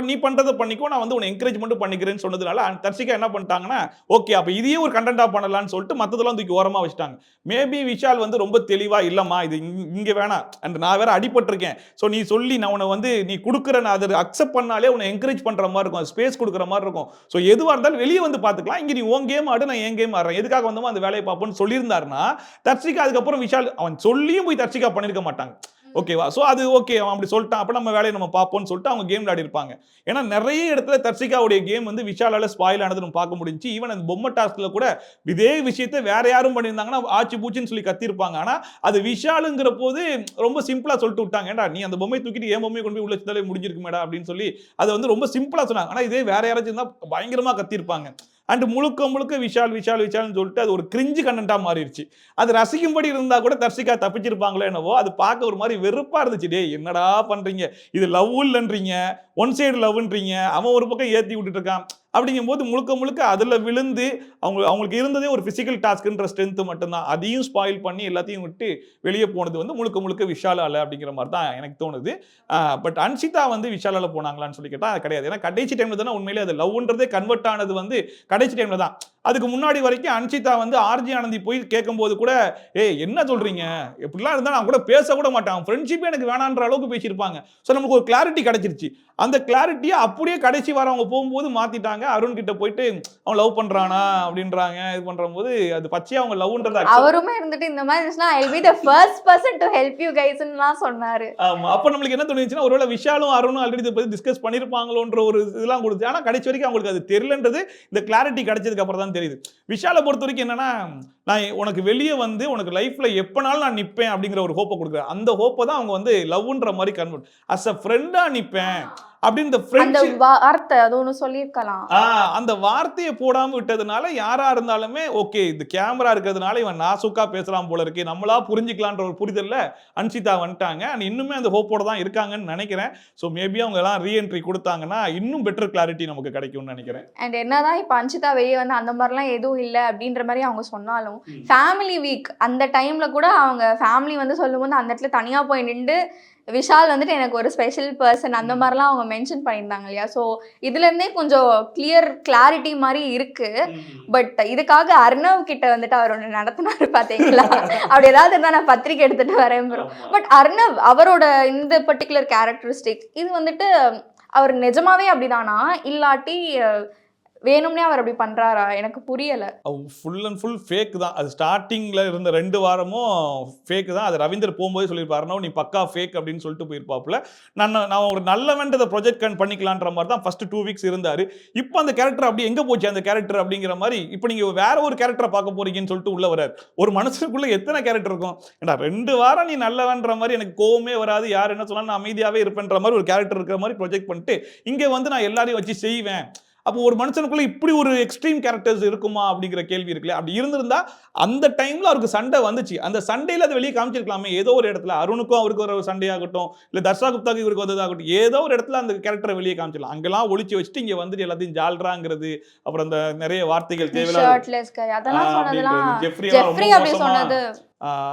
நீ பண்ணுறதை பண்ணிக்கோ, நான் வந்து உன்னை என்கரேஜ் மட்டும் பண்ணிக்கிறேன்னு சொன்னதுனால தர்ஷிகா என்ன பண்ணிட்டாங்கன்னா ஓகே அப்போ இதையே ஒரு கண்டென்ட்டாக பண்ணலாம்னு சொல்லிட்டு மற்றதெல்லாம் தூக்கி ஓரமாக வச்சுட்டாங்க. மேபி விஷால் வந்து ரொம்ப தெளிவா இல்லைம்மா இது இங்கே வேணாம், அண்ட் நான் வேற அடிபட்டிருக்கேன், ஸோ நீ சொல்லி நான் உன்னை வந்து நீ கொடுக்குற நான் அதை அக்செப்ட் பண்ணாலே உன்னை என்கரேஜ் பண்ணுற மாதிரி இருக்கும், ஸ்பேஸ் கொடுக்குற மாதிரி இருக்கும், ஸோ எதுவாக இருந்தாலும் வெளியே வந்து பார்த்துக்கலாம், இங்கே நீ உன் கேம் ஆடு நான் என் கேம் ஆடுறேன், எதுக்காக வந்தோமோ அந்த வேலையை பார்ப்போம்னு சொல்லியிருந்தாருன்னா தர்ஷிகா அதுக்கப்புறம் விஷால் அவன் சொல்லியும் போய் தர்ஷிகா பண்ணியிருக்க மாட்டாங்க. ஓகேவா? ஸோ அது ஓகே அவன் அப்படி சொல்லிட்டான், அப்போ நம்ம வேலையை நம்ம பார்ப்போம்னு சொல்லிட்டு அவங்க கேம் விளையாடி இருப்பாங்க. ஏன்னா நிறைய இடத்துல தர்ஷிகாவுடைய கேம் வந்து விஷாலால ஸ்பாயில் ஆனது நம்ம பார்க்க முடிஞ்சு. ஈவன் அந்த பொம்மை டாஸ்க்ல கூட இதே விஷயத்தை வேற யாரும் பண்ணியிருந்தாங்கன்னா ஆச்சு பூச்சின்னு சொல்லி கத்திருப்பாங்க. ஆனா அது விஷாலுங்கிற போது ரொம்ப சிம்பிளா சொல்லிட்டு விட்டாங்க, ஏன்டா நீ அந்த பொம்மையை தூக்கிட்டு ஏன் பொம்மையை கொண்டு போய் உள்ள வச்சுட்டாலே முடிஞ்சிருக்குமேடா அப்படின்னு சொல்லி அதை வந்து ரொம்ப சிம்பிளா சொன்னாங்க. ஆனா இதே வேற யாராச்சும் இருந்தா பயங்கரமா கத்திருப்பாங்க. அண்ட் முழுக்க விஷால்னு சொல்லிட்டு அது ஒரு கிரிஞ்சு கண்டென்ட்டா மாறிடுச்சு. அது ரசிக்கும்படி இருந்தா கூட தர்ஷிகா தப்பிச்சிருப்பாங்களோ என்னவோ, அது பார்க்க ஒரு மாதிரி வெறுப்பா இருந்துச்சு. டே என்னடா பண்றீங்க, இது லவ் இல்லைன்றீங்க, ஒன் சைடு லவ்ன்றீங்க, அவன் ஒரு பக்கம் ஏற்றி விட்டுட்டு இருக்கான். அப்படிங்கும்போது முழுக்க அதில் விழுந்து அவங்களுக்கு இருந்ததே ஒரு ஃபிசிக்கல் டாஸ்க்ன்ற ஸ்ட்ரென்த் மட்டும்தான், அதையும் ஸ்பாயில் பண்ணி எல்லாத்தையும் விட்டு வெளியே போனது வந்து முழுக்க விஷாலால அப்படிங்கிற மாதிரி தான் எனக்கு தோணுது. பட் அன்ஷிதா வந்து விஷாலால போனாங்களான்னு சொல்லி கேட்டால் கிடையாது. ஏன்னா கடைசி டைம்ல தானே உண்மையிலே அது லவ்ன்றதே கன்வெர்ட் ஆனது வந்து கடைசி டைம்ல தான். அதுக்கு முன்னாடி வரைக்கும் அன்ஷிதா வந்து ஆர்ஜி ஆனந்தி போய் கேட்கும்போது கூட என்ன சொல்றீங்க, எப்படிலாம் இருந்தால் நான் கூட பேச கூட மாட்டேன், ஃப்ரெண்ட்ஷிப்பே எனக்கு வேணான்ற அளவுக்கு பேசியிருப்பாங்க. ஸோ நமக்கு ஒரு கிளாரிட்டி கிடைச்சிருச்சு. அந்த கிளாரிட்டியை அப்படியே கடைசி வாரம் அவங்க போகும்போது மாத்திட்டாங்க. அருண் கிட்ட போயிட்டு அவன் லவ் பண்றானா அப்படின்றாங்க. இது பண்றபோது அது பச்சையா அவங்க லவ்ன்றத அவருமே இருந்துட்டு இந்த மாதிரி இருந்துச்சுன்னா I'll be the first person to help you guys ன்னுலாம் சொன்னாரு. ஆமா, அப்ப நம்மளுக்கு என்ன தோணுச்சுன்னா ஒருவேளை விஷாலும் அருணும் ஆல்ரெடி இதை பத்தி டிஸ்கஸ் பண்ணிருப்பாங்களோன்ற ஒரு இதெல்லாம் கொடுத்து. ஆனா கடைசி வரைக்கும் அவங்களுக்கு அது தெரியலன்றது இந்த கிளாரிட்டி கிடைச்சதுக்கு அப்புறம் தான் தெரியுது. விஷாலை பொறுத்த வரைக்கும் என்னன்னா, நான் உனக்கு வெளியே வந்து உனக்கு லைஃப்ல எப்பனாலும் நான் நிப்பேன் அப்படிங்கிற ஒரு ஹோப்பை கொடுக்குறேன். அந்த ஹோப்பை தான் அவங்க வந்து லவ்ன்ற மாதிரி கன்வெர்ட், அஸ் அ ஃப்ரெண்டா நிப்பேன் அப்படின்னு அந்த வார்த்தை அது ஒன்று சொல்லியிருக்கலாம். அந்த வார்த்தையை போடாம விட்டதுனால யாரா இருந்தாலுமே ஓகே இந்த கேமரா இருக்கிறதுனால இவன் நாசுக்கா பேசலாம் போல இருக்கு, நம்மளா புரிஞ்சுக்கலான்ற ஒரு புரிதல்ல அன்ஷிதா வந்துட்டாங்க. அண்ட் இன்னுமே அந்த ஹோப்போட தான் இருக்காங்கன்னு நினைக்கிறேன். ஸோ மேபி அவங்க எல்லாம் ரீஎன்ட்ரி கொடுத்தாங்கன்னா இன்னும் பெட்டர் கிளாரிட்டி நமக்கு கிடைக்கும்னு நினைக்கிறேன். அண்ட் என்னதான் இப்போ அன்ஷிதா வெளியே வந்து அந்த மாதிரிலாம் எதுவும் இல்லை அப்படின்ற மாதிரி அவங்க சொன்னாலும் ஃபேமிலி வீக் அந்த டைம்ல கூட அவங்க ஃபேமிலி வந்து சொல்லும்போது அந்த இடத்துல தனியா போய் நின்று விஷால் வந்துட்டு எனக்கு ஒரு ஸ்பெஷல் பர்சன் அந்த மாதிரிலாம் அவங்க மென்ஷன் பண்ணியிருந்தாங்க இல்லையா? ஸோ இதுலேருந்தே கொஞ்சம் கிளாரிட்டி மாதிரி இருக்கு. பட் இதுக்காக அர்ணவ் கிட்ட வந்துட்டு அவர் ஒன்று நடத்தினாரு பார்த்தீங்களா? அப்படி ஏதாவது இருந்தால் நான் பத்திரிக்கை எடுத்துட்டு வரேன் ப்ரோ. பட் அர்ணவ் அவரோட இந்த பர்டிகுலர் கேரக்டரிஸ்டிக் இது வந்துட்டு அவர் நிஜமாவே அப்படிதானா இல்லாட்டி வேணும்னே அவர் அப்படி பண்றாரா? எனக்கு புரியல. ஃபுல் அண்ட் ஃபுல் ஃபேக் தான். அது ஸ்டார்டிங்ல இருந்த 2 வாரமும் ஃபேக் தான். அது ரவீந்தர் போகும்போது சொல்லியிருப்பாருன்னா நீ பக்கா ஃபேக் அப்படின்னு சொல்லிட்டு போயிருப்பாப்புல. நான் ஒரு நல்லவன்றதை ப்ரொஜெக்ட் பண்ணிக்கலான்ற மாதிரி தான் ஃபர்ஸ்ட் 2 வீக்ஸ் இருந்தாரு. இப்போ அந்த கேரக்டர் அப்படி எங்க போச்சு அந்த கேரக்டர் அப்படிங்கிற மாதிரி இப்போ நீங்க வேற ஒரு கேரக்டரை பார்க்க போறீங்கன்னு சொல்லிட்டு உள்ள வராரு. ஒரு மனுஷனுக்குள்ள எத்தனை கேரக்டர் இருக்கும்? ஏன்னா 2 வாரம் நீ நல்லவன்ற மாதிரி எனக்கு கோவமே வராது, யார் என்ன சொன்னாலும் நான் அமைதியாவே இருப்பேன்ற மாதிரி ஒரு கேரக்டர் இருக்கிற மாதிரி ப்ரொஜெக்ட் பண்ணிட்டு இங்க வந்து நான் எல்லாரையும் வச்சு செய்வேன். அப்போ ஒரு மனுஷனுக்குள்ள இப்படி ஒரு எக்ஸ்ட்ரீம் கேரக்டர்ஸ் இருக்குமா அப்படிங்கிற கேள்வி இருக்குல்ல. அப்படி இருந்திருந்தா அந்த டைம்ல அவருக்கு சண்டை வந்துச்சு, அந்த சண்டையில அது வெளியே காமிச்சிருக்கலாமே. ஏதோ ஒரு இடத்துல அருணுக்கும் அவருக்கு ஒரு சண்டையாகட்டும், இல்ல தர்ஷா குப்தாக்கு இவருக்கு வந்ததாகட்டும், ஏதோ ஒரு இடத்துல அந்த கேரக்டரை வெளியே காமிச்சிடலாம். அங்கெல்லாம் ஒளிச்சு வச்சுட்டு இங்க வந்துட்டு எல்லாத்தையும் ஜால்றாங்கிறது, அப்புறம் அந்த நிறைய வார்த்தைகள் தேவையில்லாத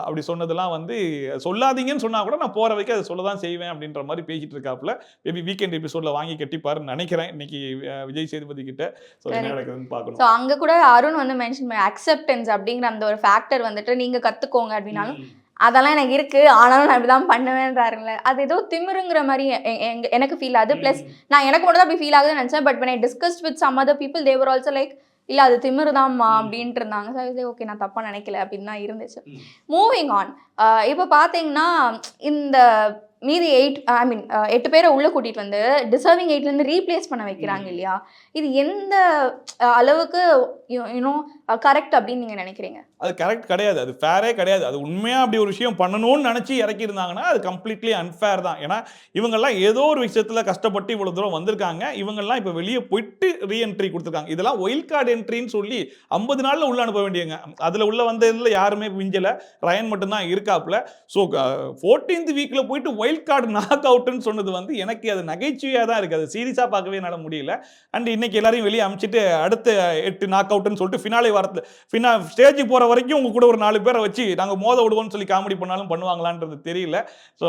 அப்படி சொன்னதெல்லாம் வந்து சொல்லாதீங்கன்னு சொன்னா கூட நான் போற வரைக்கும் அதை சொல்லதான் செய்வேன் அப்படின்ற மாதிரி பேசிட்டு இருக்காப்புல. மேபி வீக்கெண்ட் எபிசோட்ல வாங்கி கட்டிப்பாருன்னு நினைக்கிறேன் இன்னைக்கு விஜய் சேதுபதி கிட்ட. என்ன நடக்குதுன்னு பார்க்கணும். ஸோ அங்க கூட அருண் வந்து மென்ஷன் பண்ணி அக்செப்டன்ஸ் அப்படிங்கிற அந்த ஒரு ஃபேக்டர் வந்துட்டு நீங்க கத்துக்கோங்க அப்படின்னாலும் அதெல்லாம் எனக்கு இருக்கு, ஆனாலும் நான் இப்படிதான் பண்ணுவேன்றாருங்களே, அது ஏதோ திமிருங்கிற மாதிரி எனக்கு ஃபீல் ஆகுது. பிளஸ் நான் எனக்கு மட்டும் தான் அப்படி ஃபீல் ஆகுதுன்னு நினைச்சேன். But when I discussed with some other people they were also like இல்லை அது திமிருதாம்மா அப்படின்ட்டு இருந்தாங்க. ஸோ ஓகே நான் தப்பாக நினைக்கல அப்படின்னு தான் இருந்துச்சு. மூவிங் ஆன், இப்போ பார்த்தீங்கன்னா இந்த மீதி 8 பேரை உள்ளே கூட்டிகிட்டு வந்து டிசர்விங் 8லேருந்து ரீப்ளேஸ் பண்ண வைக்கிறாங்க இல்லையா? இது எந்த அளவுக்கு யூனோ கரெக்ட் அப்படின்னு நீங்கள் நினைக்கிறீங்க? அது கரெக்ட் கிடையாது, அது ஃபேரே கிடையாது. அது உண்மையாக அப்படி ஒரு விஷயம் பண்ணணும்னு நினச்சி இறக்கியிருந்தாங்கன்னா அது கம்ப்ளீட்லி அன்ஃபேர் தான். ஏன்னா இவங்கெல்லாம் ஏதோ ஒரு விஷயத்தில் கஷ்டப்பட்டு இவ்வளோ தூரம் வந்திருக்காங்க. இவங்கெல்லாம் இப்போ வெளியே போயிட்டு ரீஎன்ட்ரி கொடுத்துருக்காங்க. இதெல்லாம் ஒயில்ட் கார்டு என்ட்ரின்னு சொல்லி 50 நாளில் உள்ள அனுப்ப வேண்டியங்க. அதில் உள்ள வந்ததில் யாருமே மிஞ்சலை, ரயன் மட்டும்தான் இருக்காப்புல. ஸோ 14th வீக்கில் போயிட்டு ஒயில்ட் கார்டு நாக் அவுட்டுன்னு சொன்னது வந்து எனக்கு அது நகைச்சுவையாக தான் இருக்குது. அது சீரியஸாக பார்க்கவே என்னால் முடியல. அண்ட் இன்னைக்கு எல்லாரையும் வெளியே அனுப்பிச்சிட்டு அடுத்த 8 நாக் அவுட்னு சொல்லிட்டு ஃபினாலே வாரத்தில் ஸ்டேஜ் போகிற வரைக்கும் உங்க கூட ஒரு 4 பேரை வச்சு நாங்கள் மோத விடுவோம்னு சொல்லி காமெடி பண்ணாலும் பண்ணுவாங்களான்றது தெரியல. ஸோ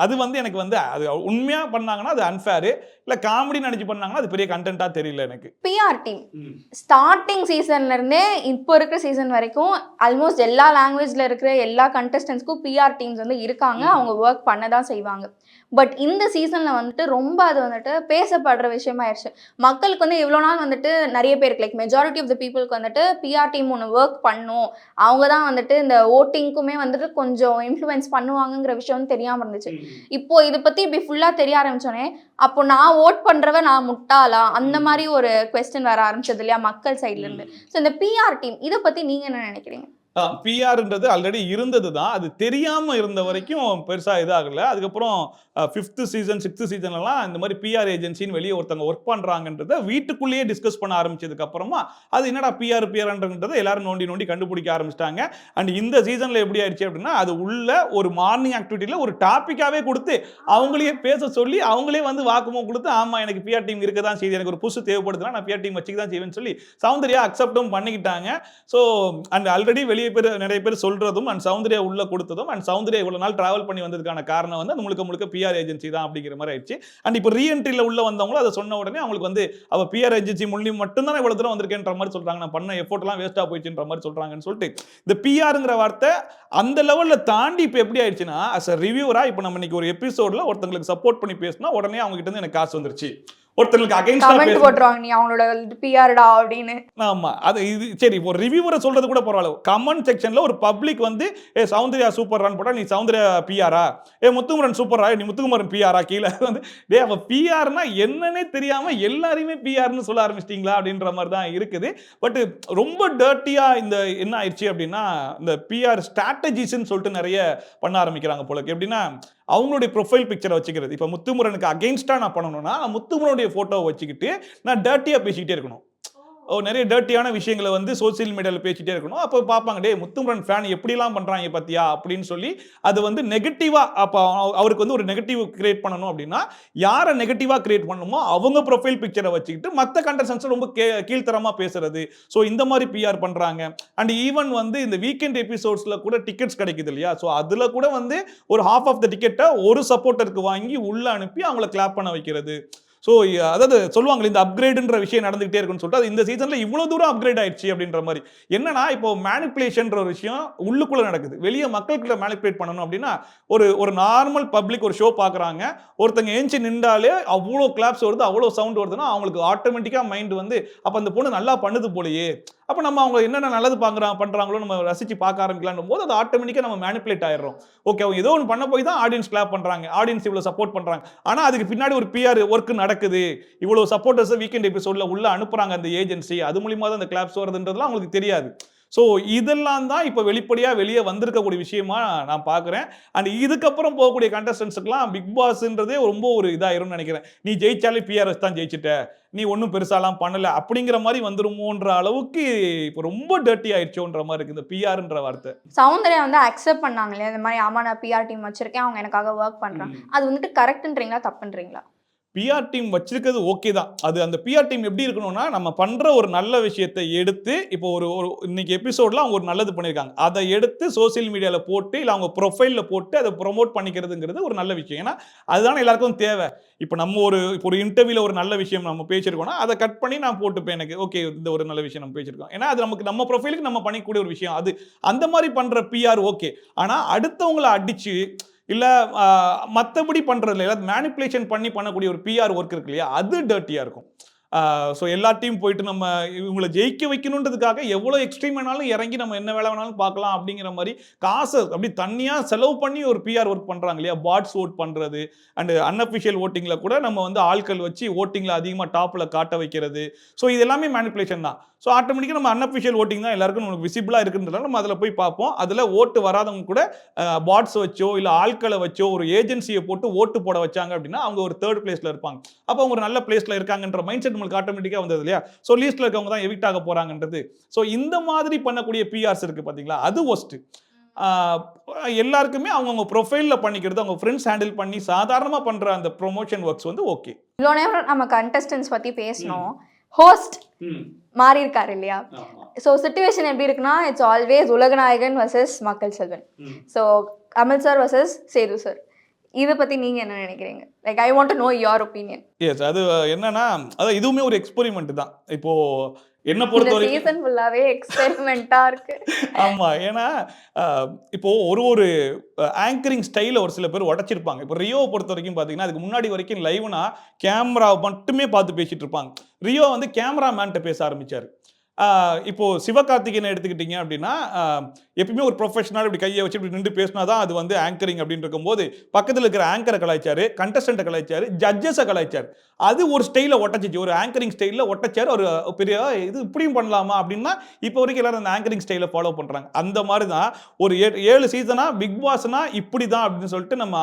அது வந்து எனக்கு வந்து அது உண்மையாக பண்ணாங்கன்னா அது அன்ஃபேரு, இல்லை காமெடி நினச்சி பண்ணாங்கன்னா அது பெரிய கண்டென்ட்டாக தெரியல எனக்கு. பிஆர் டீம் ஸ்டார்டிங் சீசன்ல இருந்தே இப்போ இருக்கிற சீசன் வரைக்கும் ஆல்மோஸ்ட் எல்லா லாங்குவேஜ்ல இருக்கிற எல்லா கண்டஸ்டன்ஸ்க்கும் பிஆர் டீம்ஸ் வந்து இருக்காங்க. அவங்க ஒர்க் பண்ண தான் செய்வாங்க. பட் இந்த சீசன்ல வந்துட்டு ரொம்ப அது வந்துட்டு பேசப்படுற விஷயமாயிருச்சு. மக்களுக்கு வந்து இவ்வளோ நாள் வந்துட்டு நிறைய பேருக்கு லைக் மெஜாரிட்டி ஆஃப் த பீப்புளுக்கு வந்துட்டு பிஆர் டீம் ஒன்று ஒர்க் பண்ணும், அவங்க தான் வந்துட்டு இந்த ஓட்டிங்க்குமே வந்துட்டு கொஞ்சம் இன்ஃப்ளூயன்ஸ் பண்ணுவாங்கங்கிற விஷயம் வந்து தெரியாமல் இருந்துச்சு. இப்போ இதை பற்றி இப்படி ஃபுல்லாக தெரிய ஆரம்பிச்சோன்னே அப்போ நான் ஓட் பண்ணுறவ நான் முட்டாளா அந்த மாதிரி ஒரு கொஸ்டின் வர ஆரம்பிச்சது இல்லையா மக்கள் சைட்லேருந்து. ஸோ இந்த பிஆர் டீம் இதை பற்றி நீங்கள் என்ன நினைக்கிறீங்க? பிஆர்ன்றது ஆல்ரெடி இருந்தது தான், அது தெரியாமல் இருந்த வரைக்கும் பெருசாக இதாகல. அதுக்கப்புறம் 5th சீசன் 6th சீசன்லாம் இந்த மாதிரி பிஆர் ஏஜென்சின்னு வெளியே ஒருத்தவங்க ஒர்க் பண்ணுறாங்கன்றத வீட்டுக்குள்ளேயே டிஸ்கஸ் பண்ண ஆரம்பிச்சதுக்கு அப்புறமா அது என்னடா பிஆர்ன்றதை எல்லாரும் நோண்டி கண்டுபிடிக்க ஆரம்பிச்சிட்டாங்க. அண்ட் இந்த சீசனில் எப்படி ஆயிடுச்சு அப்படின்னா அது உள்ள ஒரு மார்னிங் ஆக்டிவிட்டியில் ஒரு டாப்பிக்காகவே கொடுத்து அவங்களையே பேச சொல்லி அவங்களே வந்து வாக்குமூலம் கொடுத்து ஆமாம் எனக்கு பிஆர் டீம் இருக்க தான் செய்யுது, எனக்கு ஒரு புதுசு தேவைப்படுதுன்னா நான் பிஆர் டீம் வச்சுக்க தான் செய்வேன்னு சொல்லி சௌந்தர்யா அக்செப்டும் பண்ணிக்கிட்டாங்க. ஸோ அண்ட் ஆல்ரெடி வெளியே நிறைய பேர் சொல்றதும் அண்ட் சௌந்தர்யா உள்ள கொடுத்ததும் அண்ட் சௌந்தர்யா இவ்வளவு நாள் டிராவல் பண்ணி வந்ததுக்கான காரணம் வந்து முழுக்க பிஆர் ஏஜென்சி தான் அப்படிங்கிற மாதிரி ஆயிடுச்சு. அண்ட் இப்போ ரீஎன்ட்ரியில் உள்ள வந்தவங்களும் அதை சொன்ன உடனே அவங்களுக்கு வந்து அவ பிஆர் ஏஜென்சி மூலியம் மட்டும்தான் இவ்வளவு தூரம் வந்திருக்கேன்ற மாதிரி சொல்றாங்க, நான் பண்ண எஃபோர்ட் எல்லாம் வேஸ்டா போயிடுச்சுன்ற மாதிரி சொல்றாங்கன்னு சொல்லிட்டு இந்த பிஆர்ங்கிற வார்த்தை அந்த லெவல்ல தாண்டி இப்போ எப்படி ஆயிடுச்சுன்னா அஸ் அ ரிவ்யூவரா இப்போ நம்ம இன்னைக்கு ஒரு எபிசோட்ல ஒருத்தங்களுக்கு சப்போர்ட் பண்ணி பேசினா உடனே அவங்க கிட்ட இருந்து எனக்கு காசு வந்துருச்சு, ஒருத்தருக்கு அகைன்ஸ்டா கமெண்ட் போடுறாங்க நீ அவங்களோட பிஆர்டா அப்படினு. ஆமா அது இது சரி, ஒரு ரிவ்யூவரை சொல்றது கூட பரவாயில்ல, கமெண்ட் செக்ஷன்ல ஒரு பப்ளிக் வந்து சௌந்தர்யா சூப்பர் ரன் போட்டா நீ சௌந்தர்யா பிஆரா, முத்துக்குமரன் சூப்பரா நீ முத்துக்குமரன் பிஆரா, கீழே வந்து அவ பிஆர்னா என்னன்னே தெரியாம எல்லாரையுமே பிஆர்னு சொல்ல ஆரம்பிச்சிட்டீங்களா அப்படின்ற மாதிரி தான் இருக்குது. பட் ரொம்ப டர்ட்டியா இந்த என்ன ஆயிடுச்சு அப்படின்னா இந்த பிஆர் ஸ்ட்ராட்டஜிஸ்ன்னு சொல்லிட்டு நிறைய பண்ண ஆரம்பிக்கிறாங்க போல. எப்படின்னா அவங்களுடைய ப்ரொஃபைல் பிக்சரை வச்சுக்கிறது. இப்போ முத்துமுரனுக்கு அகெயின்ஸ்டா நான் பண்ணணும்னா நான் முத்துமுரனுடைய போட்டோவை வச்சுக்கிட்டு நான் டர்ட்டியா பேசிக்கிட்டே இருக்கணும், நிறைய டர்ட்டியான விஷயங்களை வந்து சோசியல் மீடியாவில் பேசிட்டே இருக்கணும். அப்போ பார்ப்பாங்க டே முத்துமுரன் ஃபேன் எப்படிலாம் பண்ணுறாங்க பார்த்தியா அப்படின்னு சொல்லி அது வந்து நெகட்டிவாக அப்போ அவருக்கு வந்து ஒரு நெகட்டிவ் கிரியேட் பண்ணணும் அப்படின்னா யாரை நெகட்டிவாக கிரியேட் பண்ணணுமோ அவங்க ப்ரொஃபைல் பிக்சரை வச்சுக்கிட்டு மற்ற கண்டஸ்டன்ஸை ரொம்ப கீழ்த்தரமாக பேசுறது. ஸோ இந்த மாதிரி பிஆர் பண்ணுறாங்க. அண்ட் ஈவன் வந்து இந்த வீக்கெண்ட் எபிசோட்ஸில் கூட டிக்கெட்ஸ் கிடைக்குது இல்லையா, ஸோ அதில் கூட வந்து ஒரு ஹாஃப் ஆஃப் த டிக்கெட்டை ஒரு சப்போர்ட்டருக்கு வாங்கி உள்ளே அனுப்பி அவங்கள கிளாப் பண்ண வைக்கிறது. ஸோ அதாவது சொல்லுவாங்க இந்த அப்கிரேடுன்ற விஷயம் நடந்துகிட்டே இருக்குன்னு சொல்லிட்டு அது இந்த சீசனில் இவ்வளோ தூரம் அப்கிரேட் ஆயிடுச்சு அப்படின்ற மாதிரி. என்னன்னா இப்போ மேனிப்புலேஷன்ற ஒரு விஷயம் உள்ளுக்குள்ளே நடக்குது, வெளியே மக்களுக்குள்ள மேனிப்புலேட் பண்ணணும் அப்படின்னா ஒரு நார்மல் பப்ளிக் ஒரு ஷோ பார்க்குறாங்க, ஒருத்தங்க ஏஞ்சி நின்றாலே அவ்வளோ கிளாப்ஸ் வருது, அவ்வளோ சவுண்ட் வருதுன்னா அவங்களுக்கு ஆட்டோமேட்டிக்காக மைண்ட் வந்து அப்போ அந்த பொண்ணு நல்லா பண்ணுது போலையே, அப்போ நம்ம அவங்க என்னென்ன நல்லது பண்ணுறாங்களோ நம்ம ரசித்து பார்க்க ஆரம்பிக்கலான்னும் போது அது ஆட்டோமேட்டிக்காக நம்ம மேனிப்புலேட் ஆயிடுறோம். ஓகே அவங்க ஏதோ ஒன்று பண்ண போய் தான் ஆடியன்ஸ் கிளாப் பண்ணுறாங்க, ஆடியன்ஸ் இவ்வளோ சப்போர்ட் பண்ணுறாங்க, ஆனால் அதுக்கு பின்னாடி ஒரு பிஆர் ஒர்க் நடக்குது, இவ்வளோ சப்போர்ட்டர்ஸ் வீக்கெண்ட் எபிசோட்ல உள்ள அனுப்புறாங்க அந்த ஏஜென்சி, அது மூலியமா தான் அந்த கிளாப்ஸ் வருதுன்றதுலாம் அவங்களுக்கு தெரியாது. ஸோ இதெல்லாம் தான் இப்போ வெளிப்படையாக வெளியே வந்திருக்கக்கூடிய விஷயமா நான் பார்க்குறேன். அண்ட் இதுக்கப்புறம் போகக்கூடிய கண்டஸ்டன்ஸுக்குலாம் பிக் பாஸ்ன்றதே ரொம்ப ஒரு இதாயிரும்னு நினைக்கிறேன். நீ ஜெயிச்சாலே பிஆர்எஸ் தான் ஜெயிச்சிட்ட, நீ ஒன்றும் பெருசாலாம் பண்ணலை அப்படிங்கிற மாதிரி வந்துருமோன்ற அளவுக்கு இப்போ ரொம்ப டர்ட்டி ஆயிடுச்சோன்ற மாதிரி இருக்குது இந்த பிஆர்ன்ற வார்த்தை. சௌந்தர்யா வந்து அக்செப்ட் பண்ணாங்க இல்லையா இந்த மாதிரி, ஆமா நான் பிஆர் டீம் வச்சிருக்கேன் அவங்க எனக்காக ஒர்க் பண்றாங்க, அது வந்துட்டு கரெக்ட்ன்றீங்களா தப்புன்றீங்களா? பிஆர் டீம் வச்சிருக்கிறது ஓகே தான். அது அந்த பிஆர் டீம் எப்படி இருக்கணும்னா நம்ம பண்ற ஒரு நல்ல விஷயத்தை எடுத்து இப்போ ஒரு இன்னைக்கு எபிசோட்ல அவங்க ஒரு நல்லது பண்ணியிருக்காங்க, அதை எடுத்து சோசியல் மீடியாவில் போட்டு இல்லை அவங்க ப்ரொஃபைலில் போட்டு அதை ப்ரொமோட் பண்ணிக்கிறதுங்கிறது ஒரு நல்ல விஷயம். ஏன்னா அதுதானே எல்லாருக்கும் தேவை. இப்போ நம்ம ஒரு இன்டர்வியூல ஒரு நல்ல விஷயம் நம்ம பேசியிருக்கோம்னா அதை கட் பண்ணி நான் போட்டுப்பேன், எனக்கு ஓகே இந்த ஒரு நல்ல விஷயம் நம்ம பேசியிருக்கோம், ஏன்னா அது நமக்கு நம்ம ப்ரொஃபைலுக்கு நம்ம பண்ணிக்கூடிய ஒரு விஷயம். அது அந்த மாதிரி பண்ற பிஆர் ஓகே. ஆனால் அடுத்தவங்களை அடிச்சு இல்லை மற்றபடி பண்ணுறது இல்லை, மேனிப்புலேஷன் பண்ணக்கூடிய ஒரு பிஆர் ஒர்க் இருக்கு இல்லையா, அது டர்ட்டியாக இருக்கும். ஸோ எல்லா டீம் போயிட்டு நம்ம இவங்களை ஜெயிக்க வைக்கணுன்றதுக்காக எவ்வளோ எக்ஸ்ட்ரீம் வேணாலும் இறங்கி நம்ம என்ன வேலை வேணாலும் பார்க்கலாம் அப்படிங்கிற மாதிரி காசை அப்படி தனியாக செலவு பண்ணி ஒரு பிஆர் ஒர்க் பண்ணுறாங்க இல்லையா, பாட்ஸ் ஓட் பண்ணுறது அண்ட் அன்அஃபிஷியல் ஓட்டிங்கில் கூட நம்ம வந்து ஆட்கள் வச்சு ஓட்டிங்கில் அதிகமாக டாப்பில் காட்ட வைக்கிறது. ஸோ இது எல்லாமே மேனிப்புலேஷன் தான். ஸோ ஆட்டோமேட்டிக்காக நம்ம அன்அஃபிஷியல் ஓட்டிங் தான் எல்லாருக்கும் நமக்கு விசிபிளாக இருக்குன்றதுனால நம்ம அதில் போய் பார்ப்போம். அதில் ஓட்டு வராதவங்க கூட பாட்ஸ் வச்சோ இல்லை ஆட்களை வச்சோ ஒரு ஏஜென்சியை போட்டு ஓட்டு போட வச்சாங்க அப்படின்னா அவங்க ஒரு தேர்ட் பிளேஸில் இருப்பாங்க. அப்போ அவங்க ஒரு நல்ல பிளேஸில் இருக்காங்கன்ற மைண்ட் செட் நம்மளுக்கு ஆட்டோமேட்டிக்காக வந்தது இல்லையா. ஸோ லீஸ்ட்ல இருக்கவங்க தான் எவிக்ட் ஆக போறாங்கன்றது. ஸோ இந்த மாதிரி பண்ணக்கூடிய பிஆர்ஸ் இருக்கு பார்த்தீங்களா, அது ஒஸ்ட். எல்லாருக்குமே அவங்கவுங்க ப்ரொஃபைலில் பண்ணிக்கிறது, அவங்க ஃப்ரெண்ட்ஸ் ஹேண்டில் பண்ணி சாதாரணமாக பண்ணுற அந்த ப்ரொமோஷன் ஒர்க்ஸ் வந்து ஓகே. இவ்வளோ நேரம் நம்ம கண்டஸ்டன்ஸ் பற்றி பேசணும். ஹோஸ்ட் மாறி இருக்காரு இல்லையா. ஸோ சிச்சுவேஷன் எப்படி இருக்குன்னா, இட்ஸ் ஆல்வேஸ் உலகநாயகன் வர்சஸ் மக்கள் செல்வன். So Kamal sir versus Sethu sir. இதை பத்தி நீங்க என்ன நினைக்கிறீங்க? Like I want to know your opinion. Yes, அது என்னன்னா அதான் இதுவுமே ஒரு எக்ஸ்பெரிமெண்ட் தான். இப்போ என்ன பொறுத்தவரைக்கும் சீசன் ஃபுல்லாவே எக்ஸ்பெரிமெண்டா இருக்கு. ஆமா, ஏன்னா இப்போ ஒரு ஆங்கரிங் ஸ்டைல ஒரு சில பேர் உடைச்சிருப்பாங்க. இப்போ ரியோவை பொறுத்த வரைக்கும் பாத்தீங்கன்னா அதுக்கு முன்னாடி வரைக்கும் லைவ்னா கேமரா மட்டுமே பார்த்து பேசிட்டு இருப்பாங்க. ரியோ வந்து கேமரா மேன்ட்ட பேச ஆரம்பிச்சாரு. இப்போ சிவகார்த்திகேயனை எடுத்துக்கிட்டீங்க அப்படின்னா எப்பயுமே ஒரு ப்ரொஃபஷனல் இப்படி கையை வச்சு இப்படி நின்று பேசினா தான் அது வந்து ஆங்கரிங் அப்படின்னு இருக்கும்போது பக்கத்தில் இருக்கிற ஆங்கரை கலாய்ச்சாரு, கண்டஸ்டண்ட்டை கலாய்ச்சாரு, ஜட்ஜஸை கலாய்ச்சாரு. அது ஒரு ஸ்டைலில் ஒட்டச்சிச்சு, ஒரு ஆங்கரிங் ஸ்டைலில் ஒட்டச்சாரு. ஒரு பெரிய இது இப்படியும் பண்ணலாமா அப்படின்னா இப்போ வரைக்கும் எல்லாரும் அந்த ஆங்கரிங் ஸ்டைலை ஃபாலோ பண்ணுறாங்க. அந்த மாதிரி தான் ஒரு 7 சீசனா பிக் பாஸ்னா இப்படி தான் அப்படின்னு சொல்லிட்டு நம்ம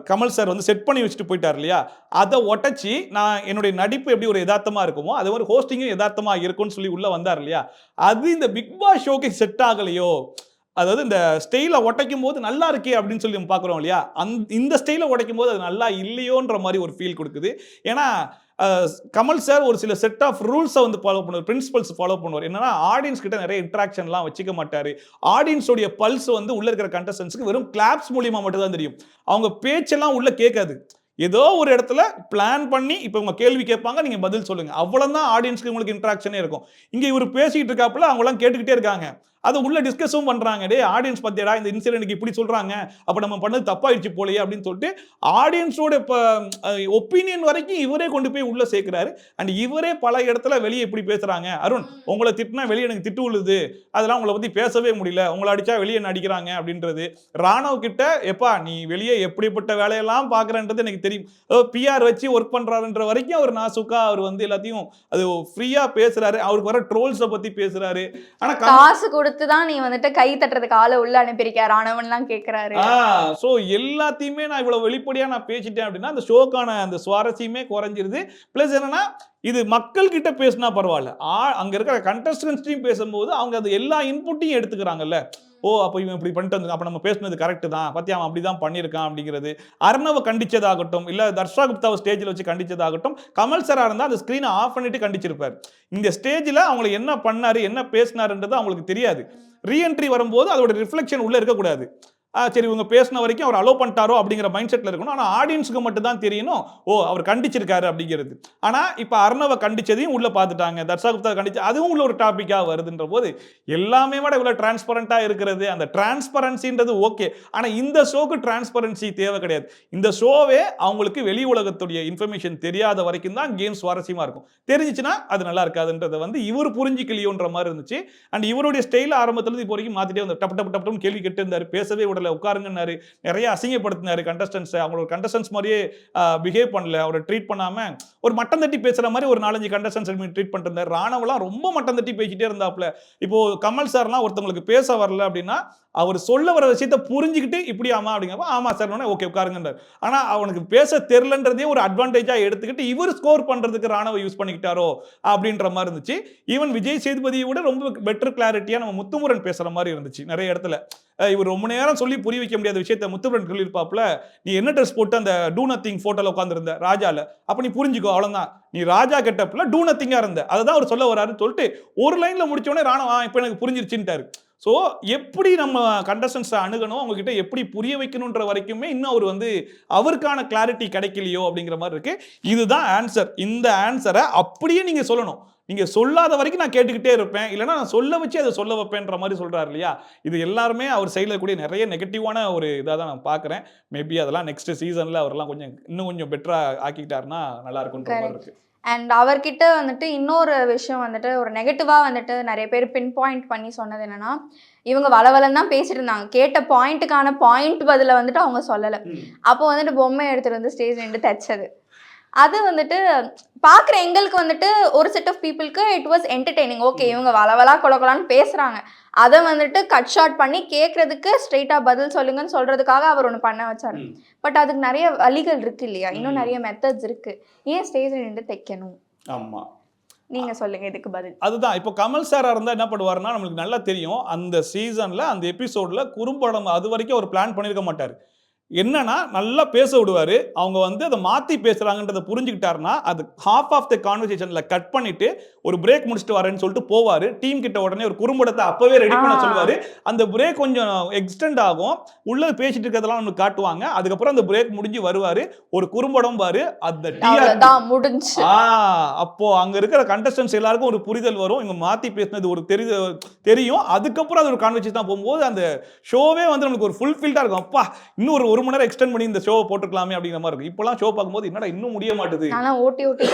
கமல் சார் வந்து செட் பண்ணி வச்சுட்டு போயிட்டார் இல்லையா. அதை ஒட்டச்சி நான் என்னுடைய நடிப்பு எப்படி ஒரு யதார்த்தமாக இருக்குமோ அதே மாதிரி ஹோஸ்டிங்கும் யதார்த்தமாக இருக்கும்னு சொல்லி உள்ள வந்தார் இல்லையா. அது இந்த பிக் பாஸ் ஷோக்கு செட் ஆகலையோ, அதாவது இந்த ஸ்டைல உடைக்கும் போது நல்லா இருக்கே அப்படின்னு சொல்லி நம்ம பார்க்குறோம் இல்லையா, இந்த ஸ்டைல உடைக்கும் போது அது நல்லா இல்லையோன்ற மாதிரி ஒரு ஃபீல் கொடுக்குது. ஏன்னா கமல் சார் ஒரு சில செட் ஆஃப் ரூல்ஸை வந்து ஃபாலோ பண்ணுவார், பிரின்சிபல்ஸ் ஃபாலோ பண்ணுவார். என்னன்னா ஆடியன்ஸ் கிட்ட நிறைய இன்ட்ராக்ஷன்லாம் வச்சுக்க மாட்டார். ஆடியன்ஸோடைய பல்ஸ் வந்து உள்ள இருக்கிற கண்டஸ்டன்ஸ்க்கு வெறும் கிளாப்ஸ் மூலியமா மட்டும் தான் தெரியும். அவங்க பேச்செல்லாம் உள்ள கேட்காது. ஏதோ ஒரு இடத்துல பிளான் பண்ணி இப்போ உங்க கேள்வி கேட்பாங்க, நீங்க பதில் சொல்லுங்க, அவ்வளவுதான் ஆடியன்ஸ்க்கு உங்களுக்கு இன்ட்ராக்ஷனே இருக்கும். இங்க இவர் பேசிட்டு இருக்காப்புல அவங்க எல்லாம் கேட்டுக்கிட்டே இருக்காங்க, அதை உள்ள டிஸ்கஸும் பண்றாங்க. டே ஆடியன்ஸ் பத்தியடா இந்த இன்சிடென்ட்க்கு இப்படி சொல்றாங்க, அப்ப நம்ம பண்ணது தப்பாயிடுச்சு போலயே அப்படின்னு சொல்லிட்டு ஆடியன்ஸோட ஒப்பீனியன் வரைக்கும் இவரே கொண்டு போய் உள்ள சேர்க்கிறாரு. அண்ட் இவரே பல இடத்துல வெளியே இப்படி பேசுறாங்க, அருண் உங்களை திட்டினா வெளியே எனக்கு திட்டு விழுது, அதெல்லாம் உங்களை பத்தி பேசவே முடியல, உங்களை அடிச்சா வெளியே நடிக்கிறாங்க அப்படின்றது. ராணவ் கிட்ட எப்பா நீ வெளியே எப்படிப்பட்ட வேலையெல்லாம் பாக்குறன்றது எனக்கு தெரியும், பிஆர் வச்சு ஒர்க் பண்றாருன்ற வரைக்கும் அவர் நாசுக்கா அவர் வந்து எல்லாத்தையும் அது ஃப்ரீயா பேசுறாரு. அவருக்கு வர ட்ரோல்ஸை பத்தி பேசுறாரு. ஆனா காசு தான் நீ வந்துட்டு கை தட்டுறதுக்கு ஆளை உள்ள அனுப்பியிருக்க ராணவன்லாம் கேட்கிறாரு. சோ எல்லாத்தையுமே நான் இவ்வளவு வெளிப்படையா நான் பேசிட்டேன் அப்படின்னா அந்த ஷோக்கான அந்த சுவாரஸ்யமே குறைஞ்சிருது. பிளஸ் என்னன்னா இது மக்கள் கிட்ட பேசினா பரவாயில்ல, அங்க இருக்கிற கண்டஸ்டன்ஸ்டையும் பேசும்போது அவங்க அது எல்லா இன்புட்டையும் எடுத்துக்கிறாங்கல்ல. ஓ அப்போ இவன் இப்படி பண்ணிட்டு வந்து அப்போ நம்ம பேசுனது கரெக்டு தான், பத்தி அவன் அப்படி தான் பண்ணியிருக்கான் அப்படிங்கிறது. அர்ணவை கண்டிச்சதாகட்டும் இல்லை தர்ஷா குப்தாவை ஸ்டேஜில் வச்சு கண்டிச்சதாகட்டும், கமல் சாரா இருந்தால் அந்த ஸ்க்ரீனை ஆஃப் பண்ணிட்டு கண்டிச்சிருப்பார். இந்த ஸ்டேஜில் அவங்களை என்ன பண்ணாரு என்ன பேசினாருன்றது அவங்களுக்கு தெரியாது. ரீஎன்ட்ரி வரும்போது அதோட ரிஃப்ளெக்ஷன் உள்ள இருக்கக்கூடாது. சரி இவங்க பேசின வரைக்கும் அவர் அலோ பண்ணிட்டாரோ அப்படிங்கிற மைண்ட் செட்டில் இருக்கணும். ஆனால் ஆடியன்ஸுக்கு மட்டும் தான் தெரியணும் ஓ அவர் கண்டிச்சிருக்காரு அப்படிங்கிறது. ஆனால் இப்போ அர்ணவை கண்டிச்சதையும் உள்ள பார்த்துட்டாங்க, தர்ஷா குப்தா கண்டிச்சு அதுவும் உள்ள ஒரு டாப்பிக்காக வருதுன்ற போது எல்லாமே விட இவ்வளோ டிரான்ஸ்பரண்டாக இருக்கிறது. அந்த டிரான்ஸ்பரன்சின்றது ஓகே, ஆனால் இந்த ஷோக்கு டிரான்ஸ்பரன்சி தேவை கிடையாது. இந்த ஷோவே அவங்களுக்கு வெளி உலகத்துடைய இன்ஃபர்மேஷன் தெரியாத வரைக்கும் தான் கேம் சுவாரஸ்யமாக இருக்கும். தெரிஞ்சிச்சுன்னா அது நல்லா இருக்காதுன்றதை வந்து இவர் புரிஞ்சிக்கலையோன்ற மாதிரி இருந்துச்சு. அண்ட் இவருடைய ஸ்டைல ஆரம்பத்தில் இப்போ வரைக்கும் மாற்றிட்டே வந்து டப்பு டப்பு டப்புன்னு கேள்வி கேட்டு இருந்தார், பேசவே விடல, உட்காருங்கன்னாரு, நிறைய அசிங்கப்படுத்தினாரு கண்டஸ்டன்ஸ். அவங்களோட கண்டஸ்டன்ஸ் மாதிரியே பிஹேவ் பண்ணல, அவரை ட்ரீட் பண்ணாம ஒரு மட்டம் தட்டி பேசுற மாதிரி ஒரு 4-5 கண்டஸ்டன்ஸ் ட்ரீட் பண்ணிட்டு இருந்தார். ராணவெல்லாம் ரொம்ப மட்டம் தட்டி பேசிட்டே இருந்தாப்ல. இப்போ கமல் சார்லாம் ஒருத்தவங்களுக்கு பேச வரல அப்படின்னா அவர் சொல்ல வர விஷயத்தை புரிஞ்சுக்கிட்டு இப்படி ஆமா அப்படிங்கிறப்ப ஆமா சார் ஓகே உட்காருங்கன்றார். ஆனா அவனுக்கு பேச தெரியலன்றதே ஒரு அட்வான்டேஜா எடுத்துக்கிட்டு இவர் ஸ்கோர் பண்றதுக்கு ராணவ யூஸ் பண்ணிக்கிட்டாரோ அப்படின்ற மாதிரி இருந்துச்சு. ஈவன் விஜய் சேதுபதியை விட ரொம்ப பெட்டர் கிளாரிட்டியா நம்ம முத்துமுரன் பேசுற மாதிரி இருந்துச்சு நிறைய இடத்துல. இவர் ரொம்ப நேரம் சொல்லி புரிய வைக்க முடியாத விஷயத்தை முத்துமுரன் சொல்லியிருப்பாப்ல, நீ என்ன ட்ரெஸ் போட்டு அந்த டூ நத்திங் போட்டோல உட்காந்துருந்த ராஜால, அப்ப நீ புரிஞ்சுக்கோ அவ்வளவுதான், நீ ராஜா கெட்டப்ல டூ நத்திங்கா இருந்த, அதுதான் அவர் சொல்ல வராருன்னு சொல்லிட்டு ஒரு லைன்ல முடிச்சோடனே ராணவா இப்ப எனக்கு புரிஞ்சிருச்சுட்டாரு. ஸோ எப்படி நம்ம கண்டஸ்டன்ஸை அணுகணும், அவங்ககிட்ட எப்படி புரிய வைக்கணுன்ற வரைக்குமே இன்னும் அவர் வந்து அவருக்கான கிளாரிட்டி கிடைக்கலையோ அப்படிங்கிற மாதிரி இருக்கு. இதுதான் ஆன்சர். இந்த ஆன்சரை அப்படியே நீங்க சொல்லணும். நீங்க சொல்லாத வரைக்கும் நான் கேட்டுக்கிட்டே இருப்பேன், இல்லைன்னா நான் சொல்ல வச்சு அதை சொல்ல வைப்பேன்ற மாதிரி சொல்றாரு இல்லையா. இது எல்லாருமே அவர் சைடில் கூடிய நிறைய நெகட்டிவான ஒரு இதாக தான் நான் பார்க்குறேன். மேபி அதெல்லாம் நெக்ஸ்ட் சீசன்ல அவரெல்லாம் இன்னும் கொஞ்சம் பெட்டரா ஆக்கிட்டாருன்னா நல்லா இருக்கும்ன்ற மாதிரி இருக்கு. அண்ட் அவர்கிட்ட வந்துட்டு இன்னொரு விஷயம் வந்துட்டு ஒரு நெகட்டிவாக வந்துட்டு நிறைய பேர் பின் பாயிண்ட் பண்ணி சொன்னது என்னன்னா, இவங்க வளவலன்னு தான் பேசிட்டு இருந்தாங்க, கேட்ட பாயிண்ட்டுக்கான பாயிண்ட் பதில வந்துட்டு அவங்க சொல்லலை. அப்போ வந்துட்டு பொம்மை எடுத்துட்டு வந்து ஸ்டேஜ் நின்று தைச்சது, அது வந்துட்டு பார்க்குற எங்களுக்கு வந்துட்டு ஒரு செட் ஆஃப் பீப்புளுக்கு இட் வாஸ் என்டர்டெய்னிங். ஓகே, இவங்க வளவலா கொலகொலான்னு பேசுகிறாங்க, அதை வந்துட்டு கட் ஷார்ட் பண்ணி கேட்கறதுக்கு ஸ்ட்ரெயிட்டாக பதில் சொல்லுங்கன்னு சொல்கிறதுக்காக அவர் ஒன்று பண்ண வச்சார். பட் அதுக்கு நிறைய வழிகள் இருக்கு இல்லையா, இன்னும் நிறைய மெத்தட்ஸ் இருக்கு. ஏன் ஸ்டேஜில் நின்று தைக்கணும்? ஆமாம், நீங்க சொல்லுங்க இதுக்கு பதில். அதுதான் இப்போ கமல் சாரா இருந்தால் என்ன பண்ணுவாருன்னா, நம்மளுக்கு நல்லா தெரியும் அந்த சீசனில் அந்த எபிசோடில் குறும்படம் அது வரைக்கும் அவர் பிளான் பண்ணியிருக்க மாட்டார். என்னன்னா நல்லா பேச விடுவாரு, அவங்க வந்து அதை மாத்தி பேசுறாங்கன்றதை புரிஞ்சுக்கிட்டாருன்னா அது ஹாஃப் ஆஃப் த கான்வர்சேஷன்ல கட் பண்ணிட்டு ஒரு பிரேக் முடிச்சுட்டு வரேன்னு சொல்லிட்டு போவாரு. டீம் கிட்ட உடனே ஒரு குறும்படத்தை அப்பவே ரெடி பண்ண சொல்லுவாரு. அந்த பிரேக் கொஞ்சம் எக்ஸ்டெண்ட் ஆகும், உள்ள பேசிட்டு இருக்கிறதெல்லாம் நமக்கு காட்டுவாங்க. அதுக்கப்புறம் அந்த பிரேக் முடிஞ்சு வருவாரு, ஒரு குறும்படம் பாரு, அந்த முடிஞ்சு. அப்போ அங்க இருக்கிற கண்டஸ்டன்ஸ் எல்லாருக்கும் ஒரு புரிதல் வரும், இவங்க மாத்தி பேசினது ஒரு தெரியும். அதுக்கப்புறம் அது ஒரு கான்வர்சேஷன் தான் போகும்போது அந்த ஷோவே வந்து நமக்கு ஒரு ஃபுல்ஃபில்டா இருக்கும். அப்பா இன்னும் ஒரு மணி நேரம் எக்ஸ்டெண்ட் பண்ணி இந்த ஷோ போட்டுக்கலாமே அப்படிங்கிற மாதிரி இருக்கு. இப்போலாம் ஷோ பார்க்கும்போது என்னடா இன்னும் முடிய மாட்டுது, ஓட்டி ஓட்டி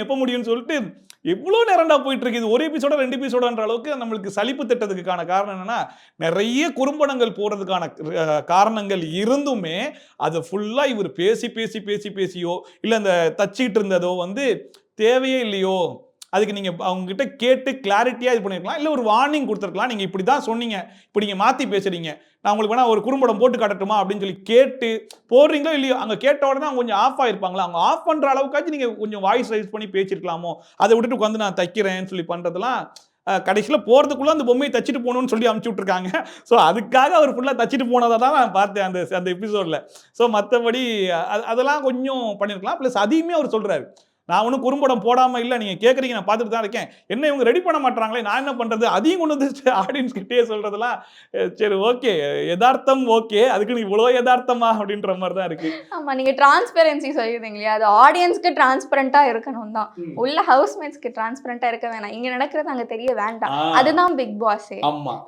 எப்போ முடியும்னு சொல்லிட்டு எவ்வளோ நேரம்டா போயிட்டு இருக்கு. இது ஒரு எபிசோட 2 எபிசோடன்ற அளவுக்கு நம்மளுக்கு சலிப்பு திட்டத்துக்கான காரணம் என்னன்னா, நிறைய குறும்படங்கள் போறதுக்கான காரணங்கள் இருந்துமே அதை ஃபுல்லா இவர் பேசியோ இல்லை அந்த தச்சிட்டு இருந்ததோ வந்து தேவையே இல்லையோ. அதுக்கு நீங்க அவங்க கிட்ட கேட்டு கிளாரிட்டியா இது பண்ணிருக்கலாம், இல்ல ஒரு வார்னிங் கொடுத்துருக்கலாம். நீங்க இப்படிதான் சொன்னீங்க, இப்படி நீங்க மாத்தி பேசுறீங்க, நான் உங்களுக்கு வேணா ஒரு குறும்படம் போட்டு காட்டட்டுமா அப்படின்னு சொல்லி கேட்டு போடுறீங்களோ இல்லையோ. அங்க கேட்ட உடனே அவங்க கொஞ்சம் ஆஃப் ஆயிருப்பாங்களா, அவங்க ஆஃப் பண்ற அளவுக்காச்சும் நீங்க கொஞ்சம் வாய்ஸ் ரைஸ் பண்ணி பேசிருக்கலாமோ. அதை விட்டுட்டு வந்து நான் தைக்கிறேன்னு சொல்லி பண்றதெல்லாம் கடைசியில் போகிறதுக்குள்ள அந்த பொம்மையை தச்சிட்டு போகணும்னு சொல்லி அனுப்பிச்சு விட்ருக்காங்க. ஸோ அதுக்காக அவர் ஃபுல்லாக தச்சிட்டு போனதை தான் நான் பார்த்தேன் அந்த எபிசோடில். ஸோ மற்றபடி அதெல்லாம் கொஞ்சம் பண்ணியிருக்கலாம். ப்ளஸ் அதையுமே அவர் சொல்கிறாரு, நான் ஒன்றும் குறும்படம் போடாமல் இல்லை, நீங்கள் கேட்குறீங்க, நான் பார்த்துட்டு தான் இருக்கேன், என்ன இவங்க ரெடி பண்ண மாட்டாங்களே, நான் என்ன பண்ணுறது, அதையும் கொண்டு வந்து ஆடியன்ஸ் கிட்டே சொல்கிறதுலாம் சரி ஓகே யதார்த்தம், ஓகே அதுக்கு நீ இவ்வளோ யதார்த்தமா அப்படின்ற மாதிரி தான் இருக்குது. ஆமாம், நீங்கள் டிரான்ஸ்பெரன்சி சொல்லியிருந்தீங்க இல்லையா, அது ஆடியன்ஸ்க்கு டிரான்ஸ்பரண்ட்டாக இருக்கணும் தான், உள்ள ஹவுஸ்மேட்ஸ்க்கு டிரான்ஸ்பரண்ட்டாக இருக்க வேணாம், இங்கே நடக்கிறது அங்கே தெரிய வேண்டாம். அதுதான் பிக் பாஸே.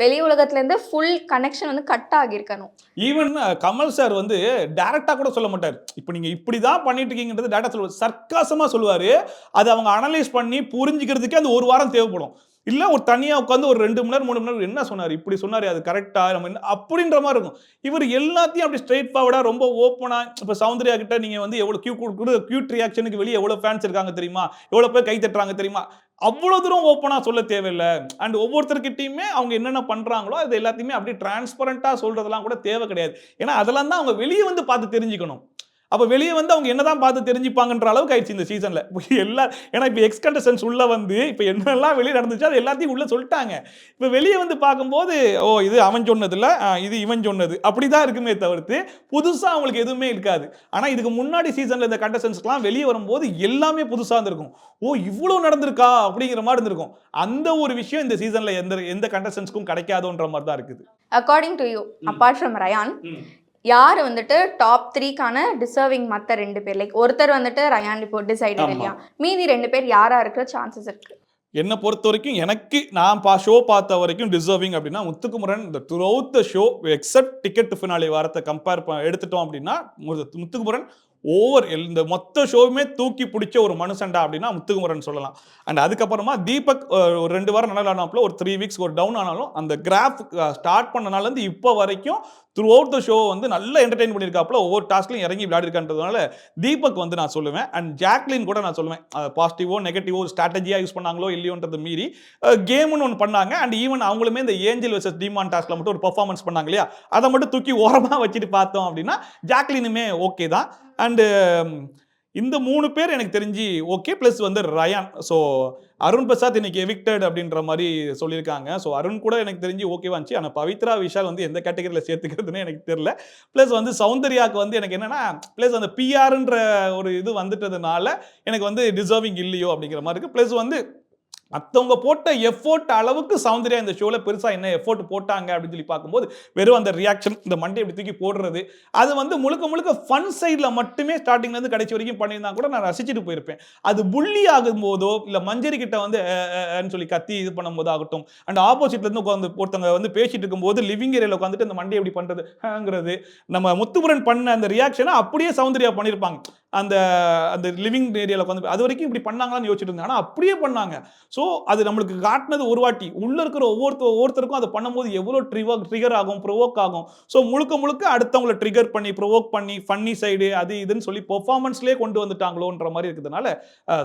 வெளி உலகத்துலேருந்து ஃபுல் கனெக்ஷன் வந்து கட் ஆகியிருக்கணும். ஈவன் கமல் சார் வந்து டைரக்டாக கூட சொல்ல மாட்டார், இப்போ நீங்கள் இப்படி தான் பண்ணிட்டு இருக்கீங்கன்றது டேரக்டாக சொல்லுவார், சர்க்காசமாக சொல்லுவார். அது அவங்க அனலைஸ் பண்ணி புரிஞ்சுக்கிறதுக்கே அந்த ஒரு வாரம் தேவைப்படும். இல்ல ஒரு தனியா உட்காந்து ஒரு 2 மணி நேரம் 3 மணி நேரம் என்ன சொன்னாரு, இப்படி சொன்னாரு, அது கரெக்டா நம்ம அப்படின்ற மாதிரி இருக்கும். இவர் எல்லாத்தையும் அப்படி ஸ்ட்ரெயிட் ஃபார்வர்டா ரொம்ப ஓப்பனா, இப்ப சௌந்தர்யா கிட்ட நீங்க வந்து எவ்வளவு கியூட் ரியாக்ஷனுக்கு வெளியே எவ்வளவு ஃபேன்ஸ் இருக்காங்க தெரியுமா, எவ்வளவு பேர் கை தட்டுறாங்க தெரியுமா, அவ்வளவு தூரம் ஓப்பனா சொல்ல தேவையில்லை. அண்ட் ஒவ்வொருத்தருக்கிட்டையுமே அவங்க என்னென்ன பண்றாங்களோ அது எல்லாத்தையுமே அப்படி டிரான்ஸ்பரண்டா சொல்றதெல்லாம் கூட தேவை கிடையாது. ஏன்னா அதெல்லாம் தான் அவங்க வெளியே வந்து பார்த்து தெரிஞ்சுக்கணும். அப்போ வெளியே வந்து அவங்க என்னதான் பார்த்து தெரிஞ்சுப்பாங்கன்ற அளவுக்கு ஆயிடுச்சு இந்த சீசன்ல எல்லா. ஏன்னா இப்போ எக்ஸ் கண்டஸ்டன்ஸ் உள்ள வந்து இப்போ என்னெல்லாம் வெளியே நடந்துச்சு அது எல்லாத்தையும் உள்ள சொல்லிட்டாங்க. இப்போ வெளியே வந்து பார்க்கும்போது ஓ இது அவன் சொன்னது இல்லை, இது இவன் சொன்னது, அப்படிதான் இருக்குமே தவிர்த்து புதுசாக அவங்களுக்கு எதுவுமே இருக்காது. ஆனால் இதுக்கு முன்னாடி சீசன்ல இந்த கண்டஸ்டன்ஸ்லாம் வெளியே வரும்போது எல்லாமே புதுசாக இருந்திருக்கும். ஓ இவ்வளோ நடந்திருக்கா அப்படிங்கிற மாதிரி இருந்திருக்கும். அந்த ஒரு விஷயம் இந்த சீசன்ல எந்த கண்டஸ்டன்ஸ்க்கும் கிடைக்காதுன்ற மாதிரி தான் இருக்குது. According to you, apart from Rayan, யார் வந்துட்டு டாப் 3க்கான டிசர்விங் மற்ற 2 பேர்? லைக் ஒருத்தர் வந்துட்டு ரயான் இப்போ டிசைடட் இல்லையா, மீதி 2 பேர் யாரா இருக்கிற சான்சஸ் இருக்கு? என்னை பொறுத்த வரைக்கும் எனக்கு நான் ஷோ பார்த்த வரைக்கும் டிசர்விங் அப்படின்னா முத்துக்குமரன். இந்த through out the show accept ticket finale வாரத்தை கம்பேர் எடுத்துட்டோம் அப்படின்னா முத்துக்குமரன் இந்த மொத்த ஷோவுமே தூக்கி பிடிச்ச ஒரு மனுஷன்டா அப்படின்னா முத்துக்குமரன் சொல்லலாம். அண்ட் அதுக்கப்புறமா தீபக் ஒரு 2 வாரம் நல்லா ஆனாப்புல, ஒரு 3 வீக்ஸ் ஒரு டவுன் ஆனாலும் அந்த கிராஃப் ஸ்டார்ட் பண்ணனாலேருந்து இப்போ வரைக்கும் த்ரூ அவுட் த ஷோ வந்து நல்லா என்டர்டெயின் பண்ணியிருக்காப்புல, ஒவ்வொரு டாஸ்க்லையும் இறங்கி விளையாடிருக்கான்றதுனால தீபக் வந்து நான் சொல்லுவேன். அண்ட் ஜாக்லின் கூட நான் சொல்லுவேன், பாசிட்டிவோ நெகட்டிவோ ஸ்ட்ராட்டஜியாக யூஸ் பண்ணாங்களோ இல்லையோன்றது மீறி கேம்னு ஒன்று பண்ணாங்க. அண்ட் ஈவன் அவங்களுமே இந்த ஏஞ்சல் வெர்சஸ் டிமான் டாஸ்க்ல மட்டும் ஒரு பர்ஃபார்மன்ஸ் பண்ணாங்க இல்லையா, அதை மட்டும் தூக்கி ஓரமாக வச்சுட்டு பார்த்தோம் அப்படின்னா ஜாக்லினுமே ஓகே தான். அண்டு இந்த 3 பேர் எனக்கு தெரிஞ்சு ஓகே. ப்ளஸ் வந்து ரயான். ஸோ அருண் பிரசாத் இன்னைக்கு எவிக்டட் அப்படின்ற மாதிரி சொல்லியிருக்காங்க. ஸோ அருண் கூட எனக்கு தெரிஞ்சு ஓகேவா இருந்துச்சு. ஆனால் பவித்ரா விஷால் வந்து எந்த கேட்டகரியில் சேர்த்துக்கிறதுன்னு எனக்கு தெரியல. ப்ளஸ் வந்து சௌந்தர்யாவுக்கு வந்து எனக்கு என்னன்னா ப்ளஸ் அந்த பிஆர்ன்ற ஒரு இது வந்துட்டதுனால எனக்கு வந்து டிசர்விங் இல்லையோ அப்படிங்கிற மாதிரி இருக்குது. ப்ளஸ் வந்து மற்றவங்க போட்ட எஃபோர்ட் அளவுக்கு சௌந்தர்யா இந்த ஷோவில் பெருசாக என்ன எஃபோர்ட் போட்டாங்க அப்படின்னு சொல்லி பார்க்கும்போது வெறும் அந்த ரியாக்ஷன், இந்த மண்டை எப்படி தூக்கி போடுறது, அது வந்து முழுக்க ஃபன் சைடில் மட்டுமே ஸ்டார்டிங்லேருந்து கடைசி வரைக்கும் பண்ணியிருந்தா கூட நான் ரசிச்சுட்டு போயிருப்பேன். அது புள்ளி ஆகும்போதோ இல்லை மஞ்சரி கிட்ட வந்து சொல்லி கத்தி இது பண்ணும்போது ஆகட்டும், அண்ட் ஆப்போசிட்லேருந்து உட்காந்து ஒருத்தவங்க வந்து பேசிட்டு இருக்கும்போது லிவிங் ஏரியாவில் உட்காந்துட்டு அந்த மண்டை எப்படி பண்ணுறதுங்கிறது, நம்ம முத்துமுரன் பண்ண அந்த ரியாக்ஷனை அப்படியே சௌந்தர்யா பண்ணியிருப்பாங்க. அந்த அந்த லிவிங் ஏரியாவில் உட்காந்து அது வரைக்கும் இப்படி பண்ணாங்களான்னு யோசிச்சுட்டு இருந்தேன். ஆனால் அப்படியே பண்ணாங்க. ஸோ அது நம்மளுக்கு காட்டினது ஒரு வாட்டி, உள்ள இருக்கிற ஒவ்வொருத்தருக்கும் அதை பண்ணும்போது எவ்வளோ ட்ரிகர் ஆகும், ப்ரொவோக் ஆகும். ஸோ முழுக்க அடுத்தவங்களை ட்ரிகர் பண்ணி ப்ரொவோக் பண்ணி ஃபன்னி சைடு அது இதுன்னு சொல்லி பெர்ஃபார்மன்ஸ்லேயே கொண்டு வந்துட்டாங்களோன்ற மாதிரி இருக்கிறதுனால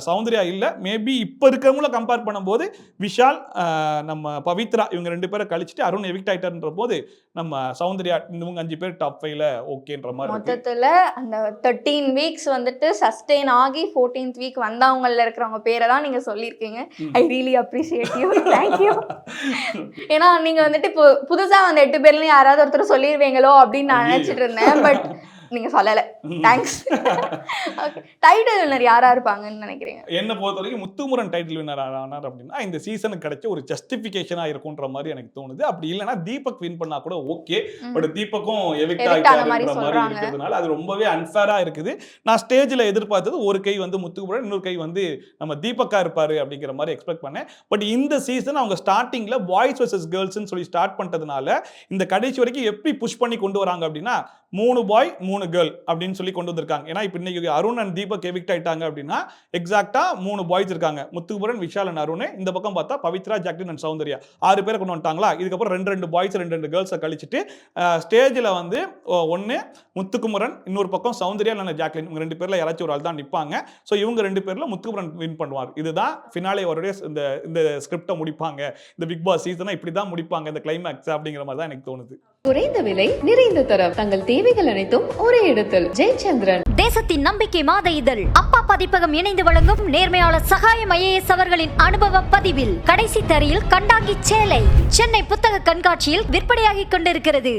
சௌந்தர்யா இல்லை. மேபி இப்போ இருக்கிறவங்கள கம்பேர் பண்ணும்போது விஷால், நம்ம பவித்ரா இவங்க 2 பேரை கழிச்சுட்டு அருண் எவிக்ட் ஆயிட்டார்ன்ற போது நம்ம சௌந்தர்யா இவங்க 5 பேர் டாப் 5ல ஓகேன்ற மாதிரி மொத்தத்துல அந்த 13 வீக்ஸ் வந்துட்டு சஸ்டெயின் ஆகி 14th வீக் வந்தவங்கல இருக்கிறவங்க பேரை தான் நீங்க சொல்லியிருக்கீங்க. I really appreciate you. Thank you. ஏன்னா நீங்க வந்துட்டு இப்போ புதுசா அந்த 8 பேர்லயும் யாராவது ஒருத்தர் சொல்லிடுவீங்களோ அப்படின்னு நான் நினைச்சிட்டு இருந்தேன். பட் நீங்க சொல்லல. தேங்க்ஸ். ஓகே, டைட்டில் வின்னர் யாரா இருப்பாங்கன்னு நினைக்கிறீங்க? என்ன பொறுத்த வரைக்கும் முத்துமுரன் டைட்டில் வின்னர் ஆனார் அப்படின்னா இந்த சீசனுக்கு கிடைச்ச ஒரு ஜஸ்டிஃபிகேஷனா இருக்கும்ன்ற மாதிரி எனக்கு தோணுது. அப்படி இல்லைன்னா தீபக் வின் பண்ணா கூட ஓகே. பட் தீபக்கும் எவிக்ட் ஆகிட்டாருன்ற மாதிரி இருக்கிறதுனால அது ரொம்பவே அன்ஃபேரா இருக்குது. நான் ஸ்டேஜ்ல எதிர்பார்த்தது ஒரு கை வந்து முத்துமுரன், இன்னொரு கை வந்து நம்ம தீபக்கா இருப்பாரு அப்படிங்கிற மாதிரி எக்ஸ்பெக்ட் பண்ணேன். பட் இந்த சீசன் அவங்க ஸ்டார்டிங்ல பாய்ஸ் வர்சஸ் கேர்ள்ஸ்னு சொல்லி ஸ்டார்ட் பண்ணிட்டதுனால இந்த கடைசி வரைக்கும் எப்படி புஷ் பண்ணி கொண்டு வராங்க அப்படின்னா 3 பாய் 3 கேர்ள் அப்படின்னு சொல்லி கொண்டு வந்திருக்காங்க. ஏன்னா இப்போ இன்னைக்கு அருண் அண்ட் தீபக் எவிக்ட் ஆயிட்டாங்க அப்படின்னா எக்ஸாக்டா 3 பாய்ஸ் இருக்காங்க, முத்துகுமரன், விஷால் அண்ட் அருண். இந்த பக்கம் பார்த்தா பவித்ரா, ஜாக்லின் அண்ட் சௌந்தர்யா 6 பேரை கொண்டு வந்துட்டாங்களா. இதுக்கப்புறம் 2 பாய்ஸ் 2 கேர்ள்ஸை கழிச்சிட்டு ஸ்டேஜில் வந்து ஒன்று முத்துக்குமரன், இன்னொரு பக்கம் சௌந்தர்யா இல்லைன்னா ஜாக்லின், இவங்க 2 பேர்ல யாராச்சும் ஒரு ஆள் தான் நிற்பாங்க. ஸோ இவங்க 2 பேர்ல முத்துக்குமரன் வின் பண்ணுவார். இதுதான் ஃபினாலே அவருடைய இந்த ஸ்கிரிப்டை முடிப்பாங்க. இந்த பிக் பாஸ் சீசனை இப்படி தான் முடிப்பாங்க இந்த கிளைமேக்ஸ் அப்படிங்கிற மாதிரி தான் எனக்கு தோணுது. குறைந்த விலை நிறைந்த தரம் தங்கள் தேவைகள் அனைத்தும் ஒரே இடத்தில். ஜெயச்சந்திரன். தேசத்தின் நம்பிக்கை மாத இதழ் அப்பா பதிப்பகம் இணைந்து வழங்கும் நேர்மையாளர் சகாயம் IAS அவர்களின் அனுபவ பதிவில் கடைசி தரையில் கண்டாங்கி சேலை சென்னை புத்தக கண்காட்சியில் விற்பனையாகிக் கொண்டிருக்கிறது.